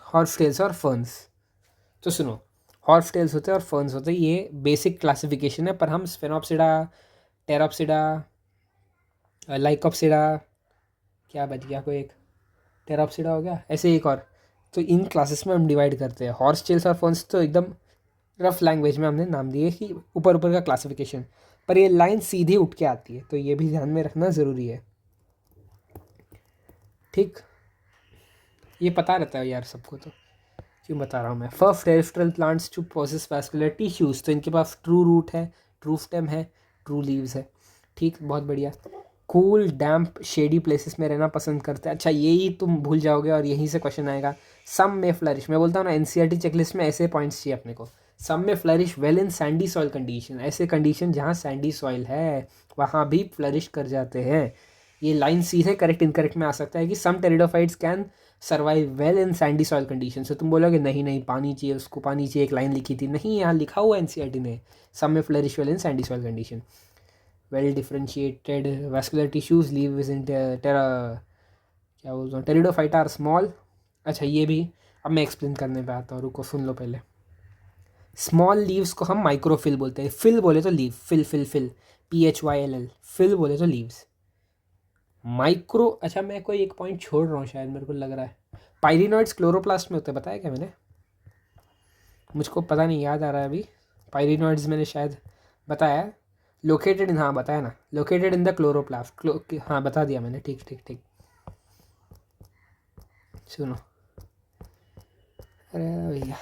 हॉर्स टेल्स और फर्न्स। तो सुनो, हॉर्स टेल्स होते हैं और फर्न्स होते हैं, ये बेसिक क्लासिफिकेशन है, पर हम स्फेनोप्सिडा, टेरोप्सिडा, लाइकोप्सिडा, क्या बच गया कोई एक, टेरोप्सिडा हो गया, ऐसे एक और, तो इन क्लासेस में हम डिवाइड करते हैं। हॉर्स टेल्स और फर्न्स तो एकदम रफ लैंग्वेज में हमने नाम दिए कि ऊपर ऊपर का क्लासिफिकेशन, पर ये लाइन सीधी उठ के आती है, तो ये भी ध्यान में रखना ज़रूरी है, ठीक? ये पता रहता है यार सबको, तो क्यों बता रहा हूँ मैं। First terrestrial plants to process vascular tissues, तो इनके पास ट्रू रूट है, ट्रू स्टेम है, ट्रू लीव्स है, ठीक, बहुत बढ़िया। कूल डैम्प शेडी प्लेसेस में रहना पसंद करते हैं। अच्छा, यही तुम भूल जाओगे और यहीं से क्वेश्चन आएगा। सम में फ्लरिश, मैं बोलता हूँ ना एनसीईआरटी चेकलिस्ट में ऐसे पॉइंट्स चाहिए अपने को। सम may flourish well in sandy soil condition, ऐसे कंडीशन जहाँ सैंडी सॉइल है वहाँ भी फ्लरिश कर जाते हैं। ये लाइन सीधे करेक्ट इनकरेक्ट में आ सकता है कि some pteridophytes can survive well in sandy soil condition. से तुम बोलोगे नहीं नहीं पानी चाहिए उसको, पानी चाहिए, एक लाइन लिखी थी, नहीं, यहाँ लिखा हुआ एनसीईआरटी ने, some may flourish well in sandy soil condition. Well differentiated vascular tissues leave in क्या बोलता हूँ, टेरिडोफाइटा आर स्मॉल। अच्छा ये भी अब मैं एक्सप्लेन करने पे आता हूँ, रुको सुन लो पहले। स्मॉल लीव्स को हम माइक्रोफिल बोलते हैं। फिल बोले तो leaf, phyll phyll phyll, PHYLL, phyll बोले तो लीव्स। माइक्रो, अच्छा मैं कोई एक पॉइंट छोड़ रहा हूँ शायद, मेरे को लग रहा है। पायरिनॉइड्स क्लोरोप्लास्ट में होते हैं, बताया क्या मैंने? मुझको पता नहीं, याद आ रहा है अभी। पायरिनॉइड्स मैंने शायद बताया, लोकेटेड इन, हाँ बताया ना, लोकेटेड इन द क्लोरोप्लास्ट, हाँ बता दिया मैंने, ठीक ठीक ठीक। सुनो, अरे भैया,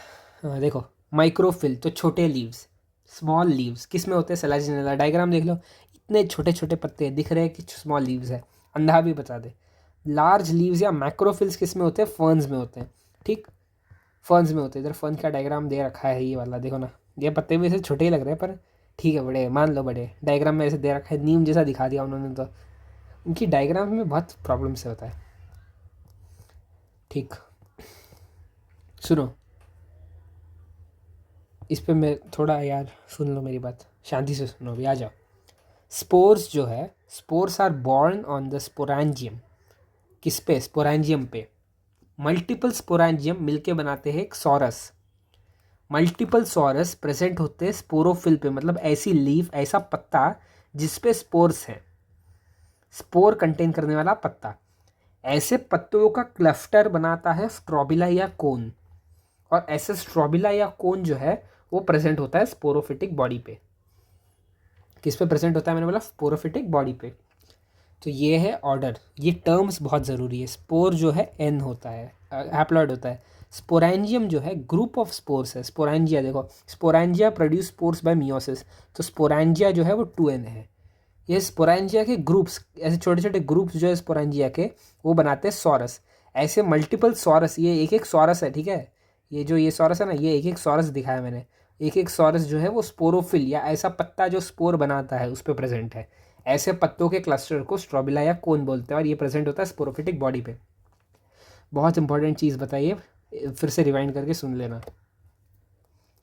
हाँ देखो, माइक्रोफिल तो छोटे लीव्स, स्मॉल लीव्स किस में होते हैं? सेलाजिनेला, डायग्राम देख लो, इतने छोटे छोटे पत्ते दिख रहे हैं कि स्मॉल लीव्स है, अंधा भी बता दे। लार्ज लीव्स या मैक्रोफिल्स किस में होते हैं? फर्न्स में होते हैं, ठीक, फर्न्स में होते हैं। इधर फर्न का डायग्राम दे रखा है, ये वाला देखो ना, ये पत्ते भी ऐसे छोटे ही लग रहे हैं पर ठीक है, बड़े मान लो, बड़े डायग्राम में ऐसे दे रखा है, नीम जैसा दिखा दिया उन्होंने, तो उनकी डायग्राम में बहुत प्रॉब्लम से होता है, ठीक। सुनो, इस पर मैं थोड़ा, यार सुन लो मेरी बात, शांति से सुनो, अभी आ जाओ। स्पोर्स जो है, spores are borne on the sporangium, किस पे? स्पोरेंजियम पे। मल्टीपल स्पोरेंजियम मिलके बनाते हैं एक सॉरस। मल्टीपल सॉरस प्रेजेंट होते हैं स्पोरोफिल पे, मतलब ऐसी लीफ, ऐसा पत्ता जिसपे स्पोर्स हैं, स्पोर कंटेन करने वाला पत्ता। ऐसे पत्तों का क्लस्टर बनाता है स्ट्रॉबिला या कोन, और ऐसे स्ट्रॉबिला या कोन जो है वो प्रेजेंट होता है स्पोरोफिटिक बॉडी पे। किस पे प्रेजेंट होता है? मैंने बोला स्पोरोफिटिक बॉडी पे। तो ये है ऑर्डर, ये टर्म्स बहुत ज़रूरी है। स्पोर जो है N होता है, हैप्लॉइड होता है। स्पोरेंजियम जो है ग्रुप ऑफ स्पोर्स है। स्पोरेंजिया देखो, sporangia produce spores bye meiosis, तो स्पोरेंजिया जो है वो 2N है। ये स्पोरेंजिया के ग्रुप्स, ऐसे छोटे छोटे ग्रुप्स जो है स्पोरेंजिया के, वो बनाते हैं सॉरस। ऐसे मल्टीपल सॉरस, ये एक एक सॉरस है, ठीक है, ये जो ये सॉरस है ना, ये एक एक सॉरस दिखाया मैंने, एक एक सॉरस जो है वो स्पोरोफिल या ऐसा पत्ता जो स्पोर बनाता है उस पर प्रेजेंट है। ऐसे पत्तों के क्लस्टर को स्ट्रॉबिला या कोन बोलते हैं, और ये प्रेजेंट होता है स्पोरोफिटिक बॉडी पे। बहुत इंपॉर्टेंट चीज़ बताइए, फिर से रिवाइंड करके सुन लेना।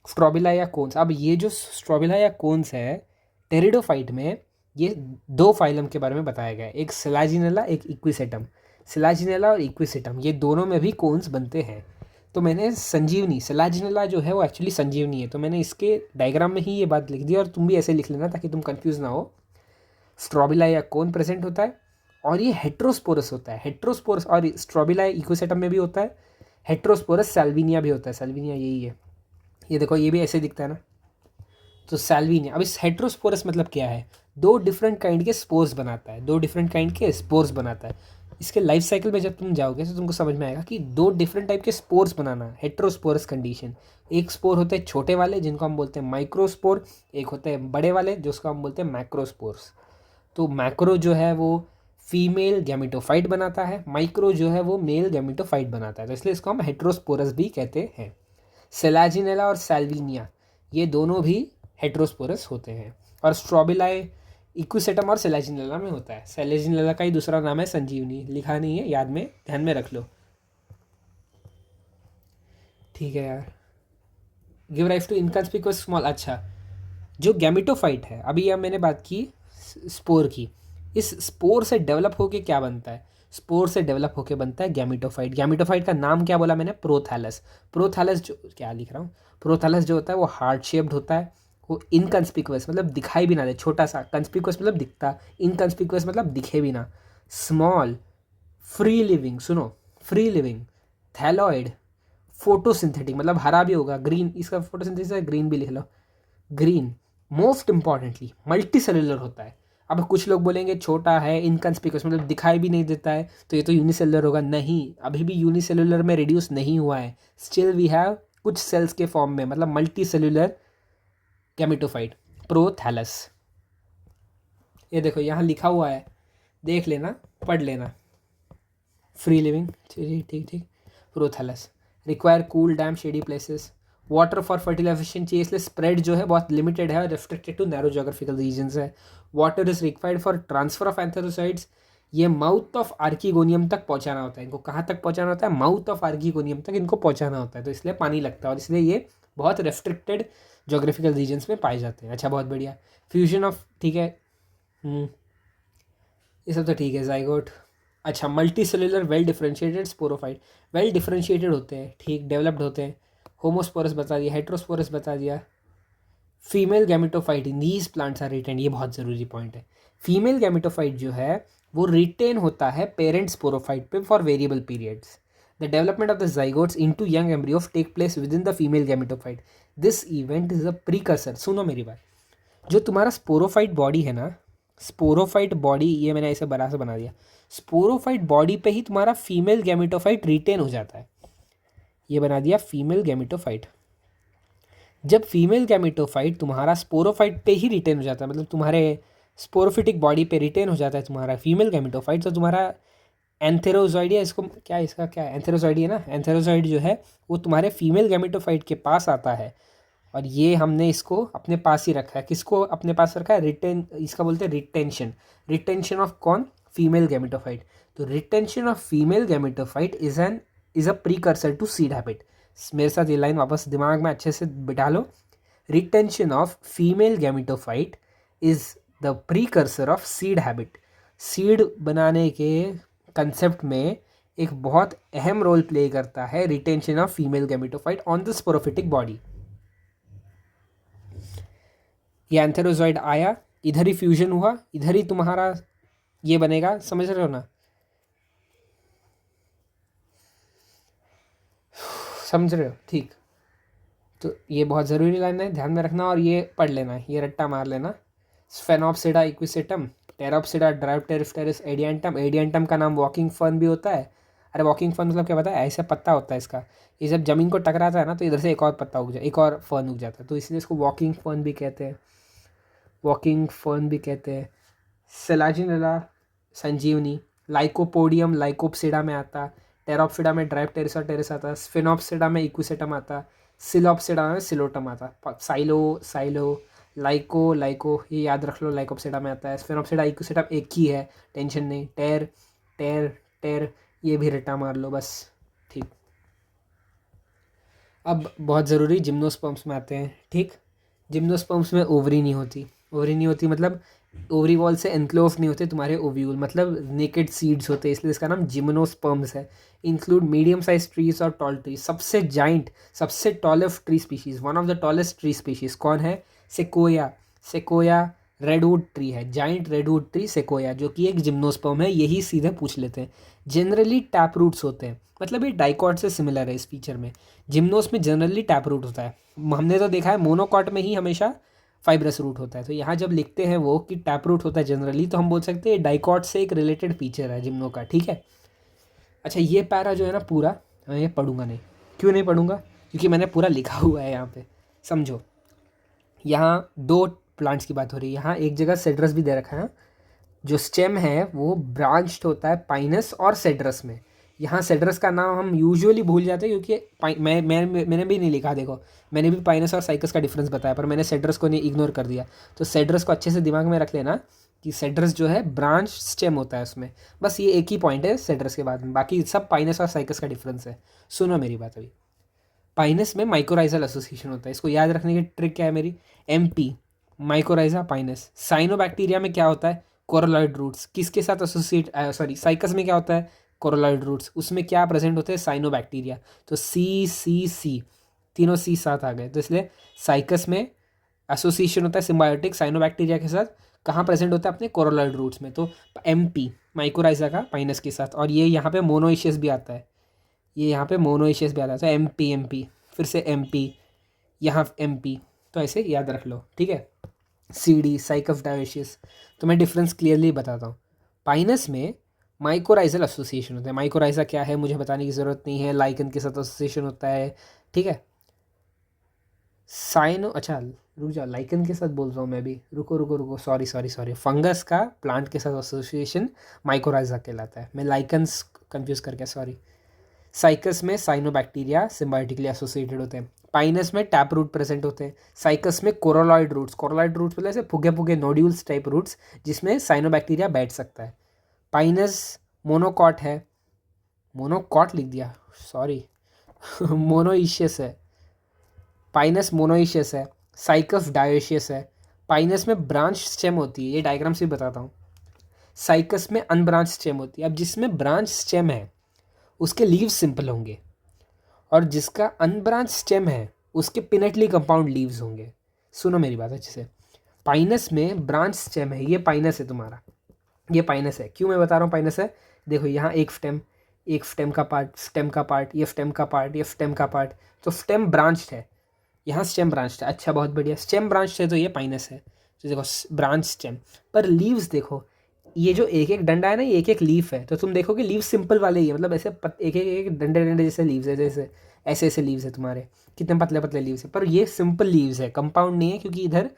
स्ट्रॉबिला या कोन्स, अब ये जो स्ट्रॉबिला या कोन्स है टेरिडोफाइट में, ये दो फाइलम के बारे में बताया गया है, एक सेलाजिनेला, एक इक्विसेटम। सेलाजिनेला और इक्विसेटम ये दोनों में भी कोन्स बनते हैं। तो मैंने संजीवनी, सेलाजिनेला जो है वो एक्चुअली संजीवनी है, तो मैंने इसके डायग्राम में ही ये बात लिख दी, और तुम भी ऐसे लिख लेना ताकि तुम कंफ्यूज ना हो। स्ट्रॉबिला या कोन प्रेजेंट होता है, और ये हेट्रोस्पोरस होता है। हेट्रोस्पोरस, और स्ट्रॉबिला इक्विसेटम में भी होता है। हेट्रोस्पोरस सैल्विनिया भी होता है, सैल्विनिया यही है, ये देखो ये भी ऐसे दिखता है ना, तो सैल्विनिया। अब इस हेट्रोस्पोरस मतलब क्या है? दो डिफरेंट काइंड के स्पोर्स बनाता है, दो डिफरेंट काइंड के स्पोर्स बनाता है। इसके लाइफ साइकिल में जब तुम जाओगे तो तुमको समझ में आएगा कि दो डिफरेंट टाइप के स्पोर्स बनाना, हेट्रोस्पोरस कंडीशन। एक स्पोर होते हैं छोटे वाले जिनको हम बोलते हैं माइक्रोस्पोर, एक होते हैं बड़े वाले जिसको हम बोलते हैं मैक्रोस्पोर्स। तो मैक्रो जो है वो फीमेल गैमेटोफाइट बनाता है, माइक्रो जो है वो मेल गैमेटोफाइट बनाता है, तो इसलिए इसको हम हेट्रोस्पोरस भी कहते हैं। सेलाजिनेला और सैल्विनिया ये दोनों भी हेट्रोस्पोरस होते हैं। और स्ट्रॉबिलाई इक्विसेटम और सेलाजिनेला में होता है। सेलाजिनेला का ही दूसरा नाम है संजीवनी, लिखा नहीं है, याद में ध्यान में रख लो, ठीक है यार। गिव राइज टू इनकन्स्पिकुअस स्मॉल, अच्छा जो गैमेटोफाइट है, अभी यह मैंने बात की स्पोर की, इस स्पोर से डेवलप होके क्या बनता है, स्पोर से डेवलप होके बनता है गैमेटोफाइट। गैमेटोफाइट का नाम क्या बोला मैंने, प्रोथैलस। प्रोथैलस जो, क्या लिख रहा हूँ, प्रोथैलस जो होता है वो हार्ट शेप्ड होता है, वो इनकन्स्पिकुअस मतलब दिखाई भी ना दे, छोटा सा, कंस्पिकुअस मतलब दिखता, इनकन्स्पिकुअस मतलब दिखे भी ना, स्मॉल, फ्री लिविंग, सुनो, फ्री लिविंग, थैलॉइड, फोटोसिंथेटिक मतलब हरा भी होगा, ग्रीन, इसका फोटोसिंथेसिस है, ग्रीन भी लिख लो, green, most importantly multicellular होता है। अब कुछ लोग बोलेंगे छोटा है, इनकन्स्पिकुअस मतलब दिखाई भी नहीं देता है, तो ये तो यूनिसेलुलर होगा, नहीं, अभी भी यूनिसेलुलर में रिड्यूस नहीं हुआ है, स्टिल वी हैव कुछ सेल्स के फॉर्म में, मतलब मल्टी सेलुलर गैमेटोफाइट, प्रोथैलस। ये देखो यहाँ लिखा हुआ है, देख लेना, पढ़ लेना, फ्री लिविंग, ठीक ठीक ठीक, prothallus, require cool damp shady places, water for fertilization चाहिए, इसलिए स्प्रेड जो है बहुत लिमिटेड है, restricted to narrow geographical regions है। Water is required for transfer of antherozoids, ये माउथ ऑफ आर्कीगोनियम तक पहुंचाना होता है इनको, कहाँ तक पहुंचाना होता है, माउथ ऑफ आर्कीगोनियम तक इनको पहुंचाना होता है, तो इसलिए पानी लगता है और इसलिए ये बहुत रेस्ट्रिक्टेड जोग्राफिकल रीजन्स में पाए जाते हैं। अच्छा बहुत बढ़िया, फ्यूजन ऑफ, ठीक है, ये सब तो ठीक है, जाइगोट। अच्छा multi cellular well differentiated sporophyte, well differentiated होते हैं, ठीक, डेवलप्ड होते हैं। होमोस्पोरस बता दिया, हेट्रोस्पोरस बता दिया। Female gametophyte in these plants are retain, ये बहुत ज़रूरी पॉइंट है। फीमेल गैमेटोफाइट जो है वो रिटेन होता है पेरेंट स्पोरोफाइट पे for variable periods. The development of the zygotes into young embryo take place within the female gametophyte. This event is a precursor, सुनो मेरी बात, जो तुम्हारा स्पोरोफाइट बॉडी है ना, स्पोरोफाइट बॉडी, ये मैंने ऐसे बड़ा से बना दिया, स्पोरोफाइट बॉडी पे ही तुम्हारा फीमेल गैमेटोफाइट रिटेन हो जाता है, ये बना दिया फीमेल गैमेटोफाइट। जब फीमेल गैमेटोफाइट तुम्हारा स्पोरोफाइट पे ही रिटेन हो जाता है, मतलब तुम्हारे स्पोरोफिटिक बॉडी पे रिटेन हो जाता है तुम्हारा फीमेल गैमेटोफाइट, तो तुम्हारा एंथेरोजॉइडिया, इसको क्या, इसका क्या है, एंथेरोजॉइडी है ना, एंथेरोजॉइड जो है वो तुम्हारे फीमेल गैमेटोफाइट के पास आता है, और ये हमने इसको अपने पास ही रखा है, किसको अपने पास रखा है, रिटेन, इसका बोलते हैं रिटेंशन, रिटेंशन ऑफ कौन, फीमेल गैमेटोफाइट। तो retention of female gametophyte is a precursor to seed habit. मेरे साथ ये लाइन वापस दिमाग में अच्छे से बिठा लो, retention of female gametophyte is the precursor of seed habit. Seed बनाने के कंसेप्ट में एक बहुत अहम रोल प्ले करता है retention of female gametophyte on the sporophytic body. ये एंथेरोजॉइड आया, इधर ही फ्यूजन हुआ, इधर ही तुम्हारा ये बनेगा, समझ रहे हो ना, समझ रहे हो, ठीक। तो ये बहुत ज़रूरी लाइन है, ध्यान में रखना, और ये पढ़ लेना, ये रट्टा मार लेना, Sphenopsida Equisetum, Pteropsida Dryopteris Adiantum, Adiantum का नाम वॉकिंग फर्न भी होता है। अरे वॉकिंग फर्न मतलब क्या पता है, ऐसा पत्ता होता है इसका, ये जब ज़मीन को टकराता है ना तो इधर से एक और पत्ता उग जाए, एक और फर्न उग जाता है, तो इसलिए इसको वॉकिंग फर्न भी कहते हैं, वॉकिंग फर्न भी कहते हैं। सेलाजिनेला संजीवनी, लाइकोपोडियम लाइकोप्सिडा में आता, टेरोप्सिडा में ड्रायोप्टेरिस टेरिस आता, स्फेनोप्सिडा में इक्विसेटम आता, सिलोप्सिडा में सिलोटम आता, साइलो साइलो, लाइको लाइको, ये याद रख लो, लाइकोप्सिडा में आता है, स्फेनोप्सिडा इक्विसेटम एक ही है, टेंशन नहीं, टेर टेर टेर, ये भी रट्टा मार लो बस, ठीक। अब बहुत ज़रूरी जिम्नोस्पर्म्स में आते हैं, ठीक। जिम्नोस्पर्म्स में ओवरी नहीं होती, ओवरी नहीं होती मतलब ओवरी वॉल से एनक्लोव नहीं होते तुम्हारे ओव्यूल, मतलब नेकेड सीड्स होते हैं, इसलिए इसका नाम जिम्नोस्पर्म्स है। इंक्लूड मीडियम साइज ट्रीज और टॉल ट्रीज, सबसे जाइंट, सबसे tallest tree species, one of the tallest tree species कौन है, सेकोया, सेकोया रेडवुड ट्री है, जाइंट रेडवुड ट्री सेकोया, जो कि एक जिम्नोस्पर्म है, यही सीधे पूछ लेते हैं। जनरली टैप रूट्स होते हैं, मतलब ये डाइकॉट से सिमिलर है इस फीचर में, जिम्नोस में जनरली टैप रूट होता है, हमने तो देखा है मोनोकॉट में ही हमेशा फाइब्रस रूट होता है, तो यहाँ जब लिखते हैं वो कि टैप रूट होता है जनरली, तो हम बोल सकते हैं डाइकॉट से एक रिलेटेड फीचर है जिम्नो का, ठीक है। अच्छा ये पैरा जो है ना पूरा, मैं ये पढ़ूंगा नहीं, क्यों नहीं पढ़ूंगा, क्योंकि मैंने पूरा लिखा हुआ है यहाँ पे, समझो। यहाँ दो प्लांट्स की बात हो रही है, यहाँ एक जगह सिट्रस भी दे रखा है, जो स्टेम है वो ब्रांच्ड होता है पाइनस और सेड्रस में। यहाँ सेड्रस का नाम हम यूजुअली भूल जाते हैं क्योंकि मैंने भी नहीं लिखा, देखो मैंने भी पाइनस और साइकस का डिफरेंस बताया पर मैंने सेड्रस को नहीं, इग्नोर कर दिया। तो सेड्रस को अच्छे से दिमाग में रख लेना कि सेड्रस जो है ब्रांच स्टेम होता है उसमें। बस ये एक ही पॉइंट है सेड्रस के बाद में, बाकी सब पाइनस और साइकस का डिफरेंस है। सुनो मेरी बात अभी। पाइनस में माइकोराइजल एसोसिएशन होता है, इसको याद रखने की ट्रिक क्या है मेरी, MP माइकोराइजा पाइनस। साइनोबैक्टीरिया में क्या होता है, कोरोलॉइड रूट्स। किसके साथ एसोसिएट, सॉरी साइकस में क्या होता है, कोरोलॉइड रूट्स। उसमें क्या प्रेजेंट होते हैं, साइनोबैक्टीरिया। तो C तीनों C साथ आ गए, तो इसलिए साइकस में एसोसिएशन होता है सिम्बायोटिक साइनोबैक्टीरिया के साथ। कहाँ प्रेजेंट होता है, अपने कोरोलॉइड रूट्स में। तो MP माइकोराइजा का पाइनस के साथ। और ये यहाँ पे मोनोइशियस भी आता है, ये यहाँ पे मोनोइशियस भी आता है। तो MP फिर से MP, यहाँ MP। तो ऐसे याद रख लो, ठीक है। CD cycas dioecious. तो मैं डिफरेंस क्लियरली बताता हूँ। पाइनस में माइकोराइजल एसोसिएशन होता है। माइकोराइजा क्या है मुझे बताने की ज़रूरत नहीं है, लाइकन के साथ एसोसिएशन होता है, ठीक है। साइनो, अच्छा रुक जाओ, लाइकन के साथ बोल रहा हूँ मैं भी, रुको, सॉरी, फंगस का प्लांट के साथ एसोसिएशन माइकोराइजा कहलाता है। मैं लाइकन्स कंफ्यूज कर गया, सॉरी। साइकस में साइनोबैक्टीरिया सिम्बायोटिकली एसोसिएटेड होते हैं। पाइनस में टैप रूट प्रेजेंट होते हैं। साइकस में कोरोलॉइड रूट्स मतलब ऐसे फुगे फुगे नोड्यूल्स टाइप रूट्स जिसमें साइनोबैक्टीरिया बैठ सकता है। पाइनस मोनोकॉट है, मोनोकॉट लिख दिया, सॉरी मोनोइशियस है। पाइनस मोनोइशियस है, साइकस डायोशियस है। पाइनस में ब्रांच स्टेम होती है, ये डायग्राम से भी बताता हूँ। साइकस में अनब्रांच स्टेम होती है। अब जिसमें ब्रांच स्टेम है उसके लीव्स सिंपल होंगे, और जिसका अनब्रांच स्टेम है उसके पिनेटली कंपाउंड लीव्स होंगे। सुनो मेरी बात अच्छे से। पाइनस में ब्रांच स्टेम है, ये पाइनस है तुम्हारा, ये पाइनस है। क्यों मैं बता रहा हूँ पाइनस है, देखो यहाँ एक स्टेम का पार्ट, स्टेम का पार्ट, ये स्टेम का पार्ट, ये स्टेम का पार्ट। तो स्टेम ब्रांच्ड है, यहाँ स्टेम ब्रांच्ड है। अच्छा बहुत बढ़िया, स्टेम ब्रांच्ड है तो ये पाइनस है। तो देखो ब्रांच स्टेम, पर लीव्स देखो, ये जो एक एक डंडा है ना, ये एक एक लीफ है। तो तुम देखोगे लीव सिंपल वाले ही है, मतलब ऐसे एक डंडे डंडे जैसे लीव्स है, जैसे ऐसे ऐसे लीव्स है तुम्हारे, कितने पतले पतले लीव्स है। पर ये सिंपल लीव्स है, कंपाउंड नहीं है, क्योंकि इधर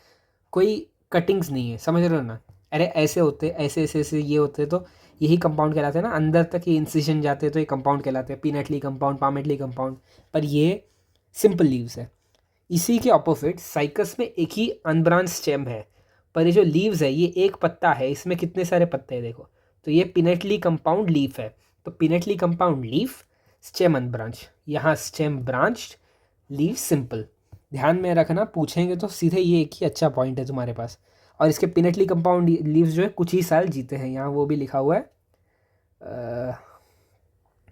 कोई कटिंग्स नहीं है, समझ रहे हो ना। अरे ऐसे होते, ऐसे ऐसे ऐसे ये होते तो यही कंपाउंड कहलाते हैं ना, अंदर तक ये इंसिजन जाते हैं तो ये कंपाउंड कहलाते हैं, पीनटली कंपाउंड, पामेटली कंपाउंड। पर ये सिंपल लीव्स है। इसी के ऑपोजिट साइकस में एक ही अनब्रांच स्टेम है, पर ये जो लीव्स है ये एक पत्ता है, इसमें कितने सारे पत्ते हैं देखो। तो ये पिनेटली कंपाउंड लीफ है। तो pinnately compound leaf, stem unbranch, यहाँ स्टेम ब्रांच्ड, लीव सिंपल। ध्यान में रखना, पूछेंगे तो सीधे ये एक ही अच्छा पॉइंट है तुम्हारे पास। और इसके पिनेटली कंपाउंड लीव्स जो है कुछ ही साल जीते हैं, यहाँ वो भी लिखा हुआ है,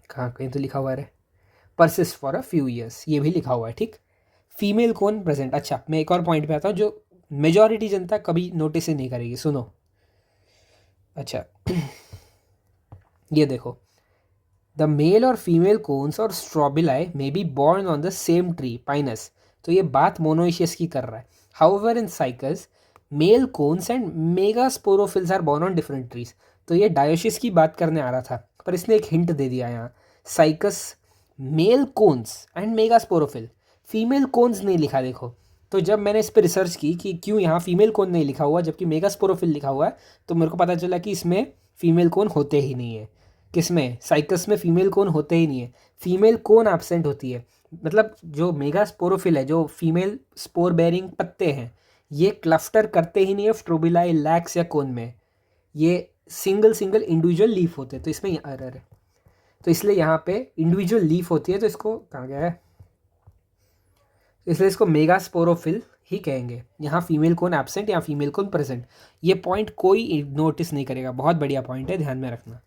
कहाँ कहीं तो लिखा हुआ है, persist for a few years, ये भी लिखा हुआ है, ठीक। फीमेल कौन प्रेजेंट, अच्छा मैं एक और पॉइंट पे आता हूँ जो मेजॉरिटी जनता कभी नोटिस ही नहीं करेगी, सुनो। अच्छा ये देखो, द मेल और female cones or strobili may be borne on the same tree Pinus. तो ये बात मोनोइशियस की कर रहा है। However in Cycas male cones and megasporophylls are borne on different trees. तो ये डायोशियस की बात करने आ रहा था, पर इसने एक हिंट दे दिया यहाँ। Cycas male cones and megasporophyll, female cones नहीं लिखा देखो। तो जब मैंने इस पर रिसर्च की कि क्यों यहाँ फीमेल कोन नहीं लिखा हुआ जबकि मेगास्पोरोफिल लिखा हुआ है, तो मेरे को पता चला कि इसमें फीमेल कोन होते ही नहीं है। किसमें, साइकस में फीमेल कोन होते ही नहीं है, फीमेल कोन एब्सेंट होती है। मतलब जो मेगास्पोरोफिल है, जो फीमेल स्पोर बेरिंग पत्ते हैं, ये क्लस्टर करते ही नहीं है स्ट्रोबिलाई, लैक्स या कोन में, ये सिंगल सिंगल इंडिविजुअल लीफ होते हैं। तो इसमें अरे तो इसलिए यहाँ पे इंडिविजुअल लीफ होती है, तो इसको कहाँ गया है, इसलिए इसको मेगास्पोरोफिल ही कहेंगे। यहाँ फीमेल कोन एब्सेंट या फीमेल कोन प्रेजेंट, ये पॉइंट कोई नोटिस नहीं करेगा, बहुत बढ़िया पॉइंट है, ध्यान में रखना,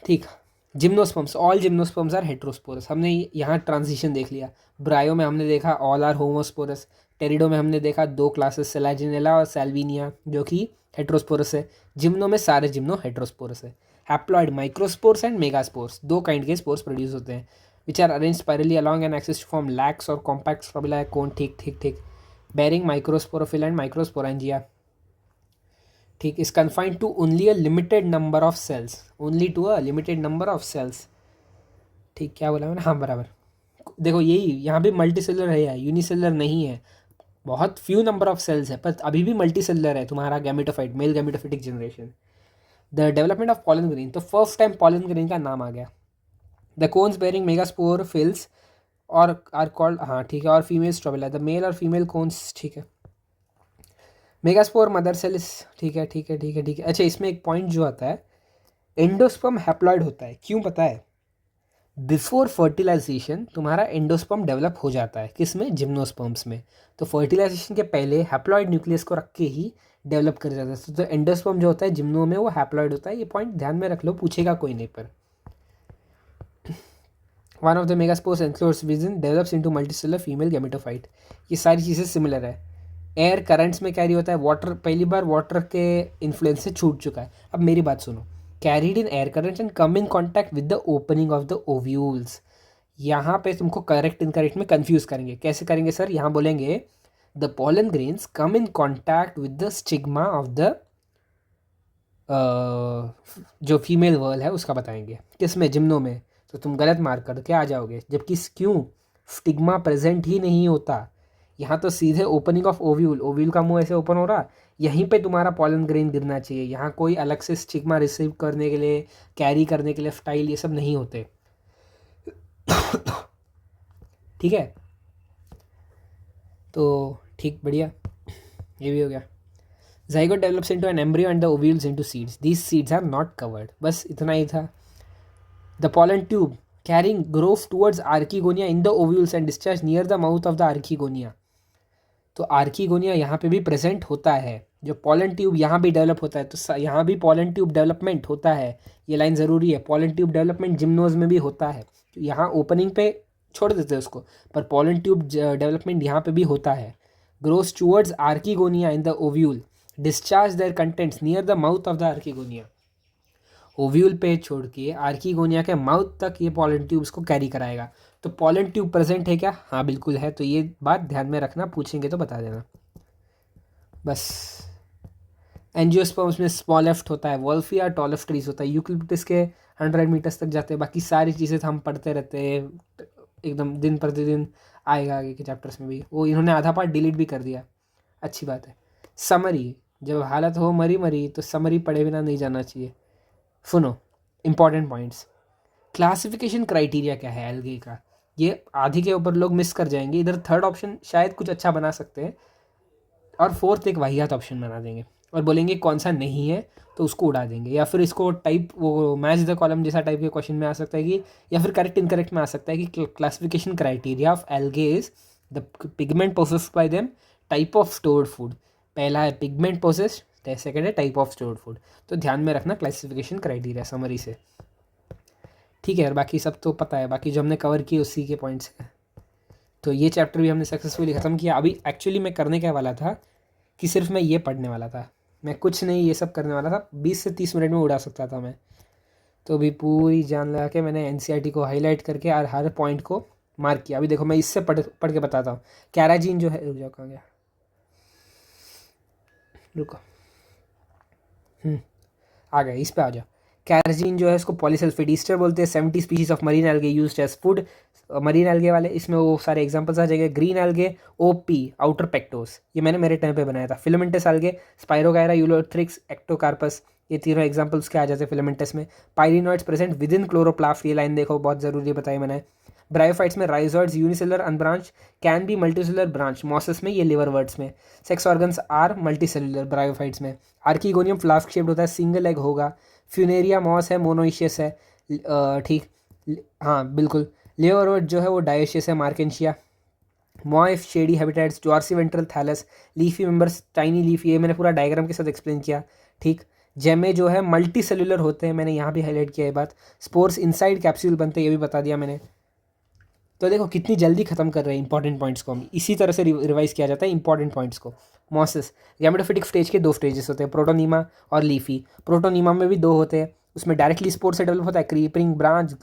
ठीक। Gymnosperms, all gymnosperms are heterosporous, हमने यहाँ ट्रांजिशन देख लिया। ब्रायो में हमने देखा ऑल आर होमोस्पोरस। टेरिडो में हमने देखा दो क्लासेस, सेलाजिनेला और सैल्विनिया, जो कि हेट्रोस्पोरस है। जिम्नो में सारे जिम्नो हेट्रोस्पोरस है। हैप्लॉइड माइक्रोस्पोर्स एंड मेगास्पोर्स, दो काइंड के स्पोर्स प्रोड्यूस होते हैं, which are arrange spirally along and exist form lax और कॉम्पैक्ट स्ट्रोबिलाई कोन, ठीक ठीक ठीक। बेरिंग माइक्रोस्पोरोफिल एंड माइक्रोस्पोरेंजिया, ठीक, is confined to only a limited number of cells, only to a limited number of cells, ठीक। क्या बोला मैंने, हाँ बराबर। देखो यही यहाँ भी मल्टी सेलर है, यूनिसेलर नहीं है। बहुत फ्यू नंबर ऑफ सेल्स है, पर अभी भी मल्टी सेलुलर है तुम्हारा gametophyte, male gametophytic generation. The development of pollen grain, तो फर्स्ट टाइम पॉलन ग्रेन का नाम आ गया। The cones bearing megasporophylls और आर कॉल्ड, हाँ ठीक है, और फीमेल स्ट्रोबिला, द मेल और फीमेल कोन्स, ठीक है। मेगास्पोर मदर सेल्स, ठीक है ठीक है ठीक है ठीक है। अच्छा, इसमें एक पॉइंट जो आता है, एंडोस्पर्म हैप्लॉइड होता है, क्यों पता है? बिफोर फर्टिलाइजेशन तुम्हारा एंडोस्पर्म डेवलप हो जाता है, किसमें? जिम्नोस्पर्म्स में। तो फर्टिलाइजेशन के पहले हैप्लॉइड न्यूक्लियस को रख के ही डेवलप कर जाता है। तो एंडोस्पर्म जो होता है जिम्नो में, वो हैप्लॉइड होता है। ये पॉइंट ध्यान में रख लो, पूछेगा कोई नहीं। पर one of the megaspores enclosed within develops into multicellular female gametophyte. ये सारी चीज़ें सिमिलर है। एयर करंट्स में कैरी होता है, वाटर पहली बार वाटर के इन्फ्लुएंस से छूट चुका है। अब मेरी बात सुनो, carried in air currents and come in contact with the opening of the ovules. यहाँ पे तुमको करेक्ट इनकरेक्ट में कंफ्यूज करेंगे। कैसे करेंगे सर? यहाँ बोलेंगे the pollen grains come in contact with the stigma of the जो फीमेल वर्ल है उसका बताएंगे, किसमें? जिम्नो में। तो तुम गलत मार्क करके आ जाओगे, जबकि क्यों? स्टिग्मा प्रेजेंट ही नहीं होता। यहाँ तो सीधे ओपनिंग ऑफ ओव्यूल, ओव्यूल का मुंह ऐसे ओपन हो रहा, यहीं पे तुम्हारा पॉलन ग्रेन गिरना चाहिए। यहाँ कोई अलग से स्टिग्मा रिसीव करने के लिए, कैरी करने के लिए स्टाइल, ये सब नहीं होते। ठीक है, तो ठीक, बढ़िया, ये भी हो गया। zygote develops into an embryo and the ovules into seeds. These seeds are not covered. बस इतना ही था। The pollen tube carrying growth towards archegonia in the ovules and discharge near the mouth of the archegonia. तो archegonia यहाँ पे भी present होता है। जो पॉलन ट्यूब यहाँ भी डेवलप होता है, तो यहाँ भी पॉलन ट्यूब डेवलपमेंट होता है। ये लाइन ज़रूरी है। पॉलन ट्यूब डेवलपमेंट जिम्नोज में भी होता है। यहाँ ओपनिंग पे छोड़ देते हैं उसको, पर पॉलन ट्यूब डेवलपमेंट यहाँ पे भी होता है। Grows towards archegonia in the ovule, discharge their contents near the mouth of the archegonia. Ovule पे छोड़ के आर्कीगोनिया के माउथ तक ये पॉलन ट्यूब्स को कैरी कराएगा। तो पॉलन ट्यूब प्रेजेंट है क्या? हाँ बिल्कुल है। तो ये बात ध्यान में रखना, पूछेंगे तो बता देना बस। एंजियोस्पर्म्स में स्मॉल लेफ्ट होता है, वोल्फिया टॉलेफ्ट ट्रीज होता है, यूक्लिप्टस के 100 मीटर्स तक जाते हैं। बाकी सारी चीज़ें तो हम पढ़ते रहते हैं एकदम, दिन प्रतिदिन आएगा आगे के चैप्टर्स में भी। वो इन्होंने आधा पार्ट डिलीट भी कर दिया, अच्छी बात है। समरी, जब हालत हो मरी मरी तो समरी पढ़े बिना नहीं जाना चाहिए। सुनो इंपॉर्टेंट पॉइंट्स। क्लासिफिकेशन क्राइटेरिया क्या है एल्गे का, ये आधे के ऊपर लोग मिस कर जाएंगे। इधर थर्ड ऑप्शन शायद कुछ अच्छा बना सकते हैं, और फोर्थ एक वाहियात ऑप्शन बना देंगे और बोलेंगे कौन सा नहीं है तो उसको उड़ा देंगे। या फिर इसको टाइप वो मैच द कॉलम जैसा टाइप के क्वेश्चन में आ सकता है कि, या फिर करेक्ट इनकरेक्ट में आ सकता है कि classification criteria of algae is the pigment processed bye them, type of stored food. पहला है पिगमेंट प्रोसेस्ड, सेकेंड है टाइप ऑफ स्टोर्ड फूड। तो ध्यान में रखना क्लासिफिकेशन क्राइटेरिया समरी से, ठीक है। और बाकी सब तो पता है, बाकी जो हमने कवर किए उसी के पॉइंट्स हैं। तो ये चैप्टर भी हमने सक्सेसफुली ख़त्म किया। अभी एक्चुअली मैं करने क्या वाला था कि सिर्फ मैं ये पढ़ने वाला था, मैं कुछ नहीं ये सब करने वाला था। 20 से 30 मिनट में उड़ा सकता था मैं। तो अभी पूरी जान लगा के मैंने एनसीईआरटी को हाईलाइट करके और हर पॉइंट को मार्क किया। अभी देखो मैं इससे पढ़ के बताता हूँ। कैराजीन जो है, रुक जाओ कहाँ गया, रुको, आ गया, इस पे आ जाओ। कैराजीन जो है उसको पॉलीसल्फेट ईस्टर बोलते हैं। 70 species of marine algae used as food. Marine algae वाले इसमें वो सारे एग्जांपल्स आ जाएंगे। ग्रीन एल्गे ओपी आउटर पेक्टोस, ये मैंने मेरे टाइम पे बनाया था। Filamentous algae spirogyra ulothrix ectocarpus, ये तीनों एग्जांपल्स के आ जाते हैं फिलामेंटस में। Pyrenoids present within chloroplast, ये लाइन देखो बहुत ज़रूरी बताई मैंने। ब्रायोफाइट्स में rhizoids unicellular unbranch can be multicellular branch, mosses में ये लिवर वर्ड्स में। Sex organs are multicellular bryophytes में। आर्कीगोनियम फ्लास्क शेप्ड होता है, सिंगल एग होगा। फ्यूनेरिया मॉस है, मोनोइशियस है, ठीक, हाँ बिल्कुल। लिवरवर्ड जो है वो डायोशियस है, मार्केंशिया। मॉइफ shady habitats, dorsiventral thallus, leafy members tiny leaf, ये मैंने पूरा डायग्राम के साथ एक्सप्लेन किया, ठीक। जेमे जो है मल्टी सेलुलर होते हैं, मैंने यहाँ भी हाईलाइट किया ये बात। स्पोर्स इनसाइड कैप्सूल बनते हैं, ये भी बता दिया मैंने। तो देखो कितनी जल्दी खत्म कर रहे हैं इंपॉर्टेंट पॉइंट्स को हम। इसी तरह से रिवाइज किया जाता है इंपॉर्टेंट पॉइंट्स को। मॉसिस गैमेटोफिटिक स्टेज के 2 स्टेजेस होते हैं, प्रोटोनीमा और लीफी। प्रोटोनीमा में भी 2 होते हैं, उसमें डायरेक्टली स्पोर से डेवलप होता है, क्रीपिंग ब्रांच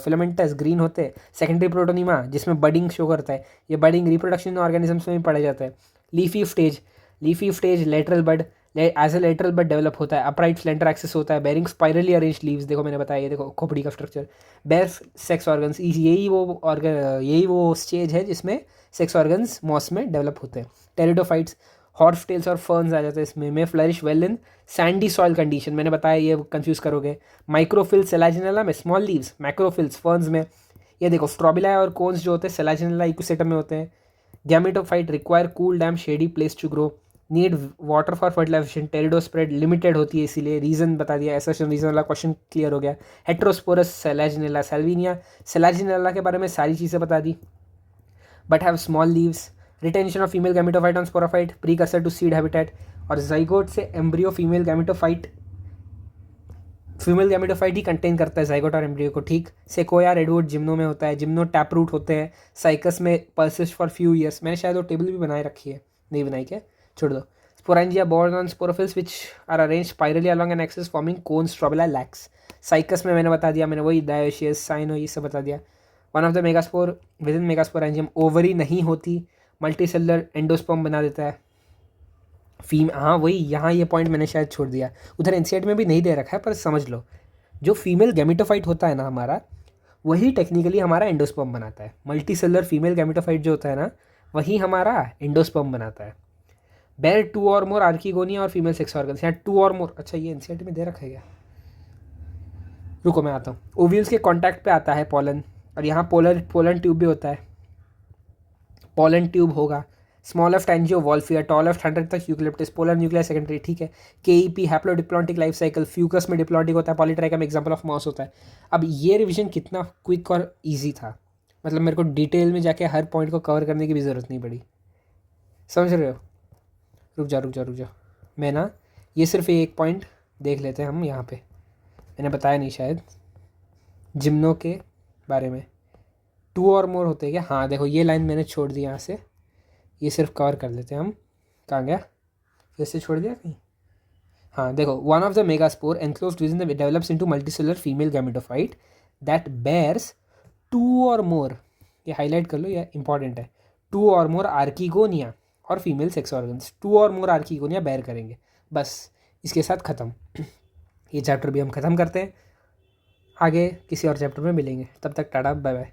फिलामेंटस ग्रीन होते हैं। सेकेंडरी प्रोटोनीमा जिसमें बडिंग शो करता है, ये बडिंग रिप्रोडक्शन ऑर्गेनिजम्स में भी पढ़ा जाता है। Leafy stage lateral bud, as a lateral bud develop होता है, अपराइट स्लेंडर एक्सेस होता है, बेरिंग स्पाइरली अरेंज लीव्स, देखो मैंने बताया, ये देखो खोपड़ी का स्ट्रक्चर, बेयर सेक्स ऑर्गन्स, यही वो स्टेज है जिसमें सेक्स ऑर्गन्स मॉस में डेवलप होते हैं। टेरिडोफाइट्स, हॉर्स टेल्स और फर्न्स आ जाते हैं इसमें, में flourish well in sandy soil condition, मैंने बताया ये कंफ्यूज करोगे। माइक्रोफिल्स सेलाजिनेला में स्मॉल लीव्स, मैक्रोफिल्स फर्न्स में, ये देखो स्ट्रॉबिला और कोन्स जो होते हैं सेलाजिनेला इकोसिस्टम में होते हैं। Gametophyte require cool damp shady place to grow, need water for fertilization, टेरिडोस्प्रेड लिमिटेड होती है इसीलिए, रीजन बता दिया, ऐसा रीजन वाला क्वेश्चन क्लियर हो गया। हेट्रोस्पोरस सेलाजिनेला सैल्विनिया, सेलाजिनेला के बारे में सारी चीज़ें बता दी, but have small leaves, retention of female gametophyte on sporophyte, precursor to seed habitat, और जाइगोट से एम्ब्रियो फीमेल गैमेटोफाइट ही कंटेन करता है जाइगोट और एम्ब्रियो को, ठीक। सेकोया रेडवुड जिम्नो में होता है, जिम्नो टैप रूट होते हैं, साइकस में परसिस्ट फॉर फ्यू ईयर्स, मैंने शायद वो टेबल भी बनाए रखी है, नहीं बनाई क्या, छोड़ दो। Sporangia borne on sporophylls which are arrange spirally along an axis forming cone strobila lax. Cycas में मैंने बता दिया, मैंने वही डायोशियस साइनो ये सब बता दिया। One of the megaspore with in megasporangium, ovary नहीं होती, मल्टीसेलुलर एंडोस्पर्म बना देता है। हाँ वही, यहाँ ये पॉइंट मैंने शायद छोड़ दिया, उधर एनसीईआरटी में भी नहीं दे रखा है, पर समझ लो, जो फीमेल गैमेटोफाइट होता है ना हमारा, वही टेक्निकली हमारा एंडोस्पर्म बनाता है। मल्टीसेलुलर फीमेल गैमेटोफाइट जो होता है ना, वही हमारा एंडोस्पर्म बनाता है। बेयर 2 और मोर आर्किगोनिया और फीमेल सेक्स ऑर्गन्स, यहाँ 2 और मोर, अच्छा ये एनसीईआरटी में दे रखा है क्या, रुको मैं आता हूँ। ओव्यूल्स के कॉन्टैक्ट पे आता है पॉलन, और यहाँ पोलन ट्यूब भी होता है, पॉलन ट्यूब होगा। स्मॉल ऑफ टैंजियो वॉल्फिया, टॉल ऑफ 100 तक यूक्लिप्टिस, पोलर न्यूक्लियर सेकेंडरी, ठीक है। Keep haplodiplontic life cycle, Fucus में डिप्लॉन्टिक होता है, पॉलीट्राइकम एग्जांपल ऑफ मॉस होता है। अब ये रिवीजन कितना क्विक और इजी था, मतलब मेरे को डिटेल में जाके हर पॉइंट को कवर करने की भी ज़रूरत नहीं पड़ी, समझ रहे हो। रुक जा, मैं ना ये सिर्फ एक पॉइंट देख लेते हैं हम यहाँ पे, मैंने बताया नहीं शायद जिम्नो के बारे में, 2 और मोर होते हैं क्या, हाँ देखो ये लाइन मैंने छोड़ दी यहाँ से, ये सिर्फ कवर कर लेते हैं हम, कहाँ गया, फिर से छोड़ दिया कहीं, हाँ देखो, one of the megaspore enclosed within the develops into multicellular female gametophyte that bears 2 और मोर, ये हाईलाइट कर लो, ये इंपॉर्टेंट है, 2 और मोर आर्किगोनिया और फीमेल सेक्स ऑर्गन्स, 2 और मोर आर्किगोनिया बेयर करेंगे, बस इसके साथ ख़त्म। ये चैप्टर भी हम ख़त्म करते हैं, आगे किसी और चैप्टर में मिलेंगे, तब तक टाटा बाय बाय।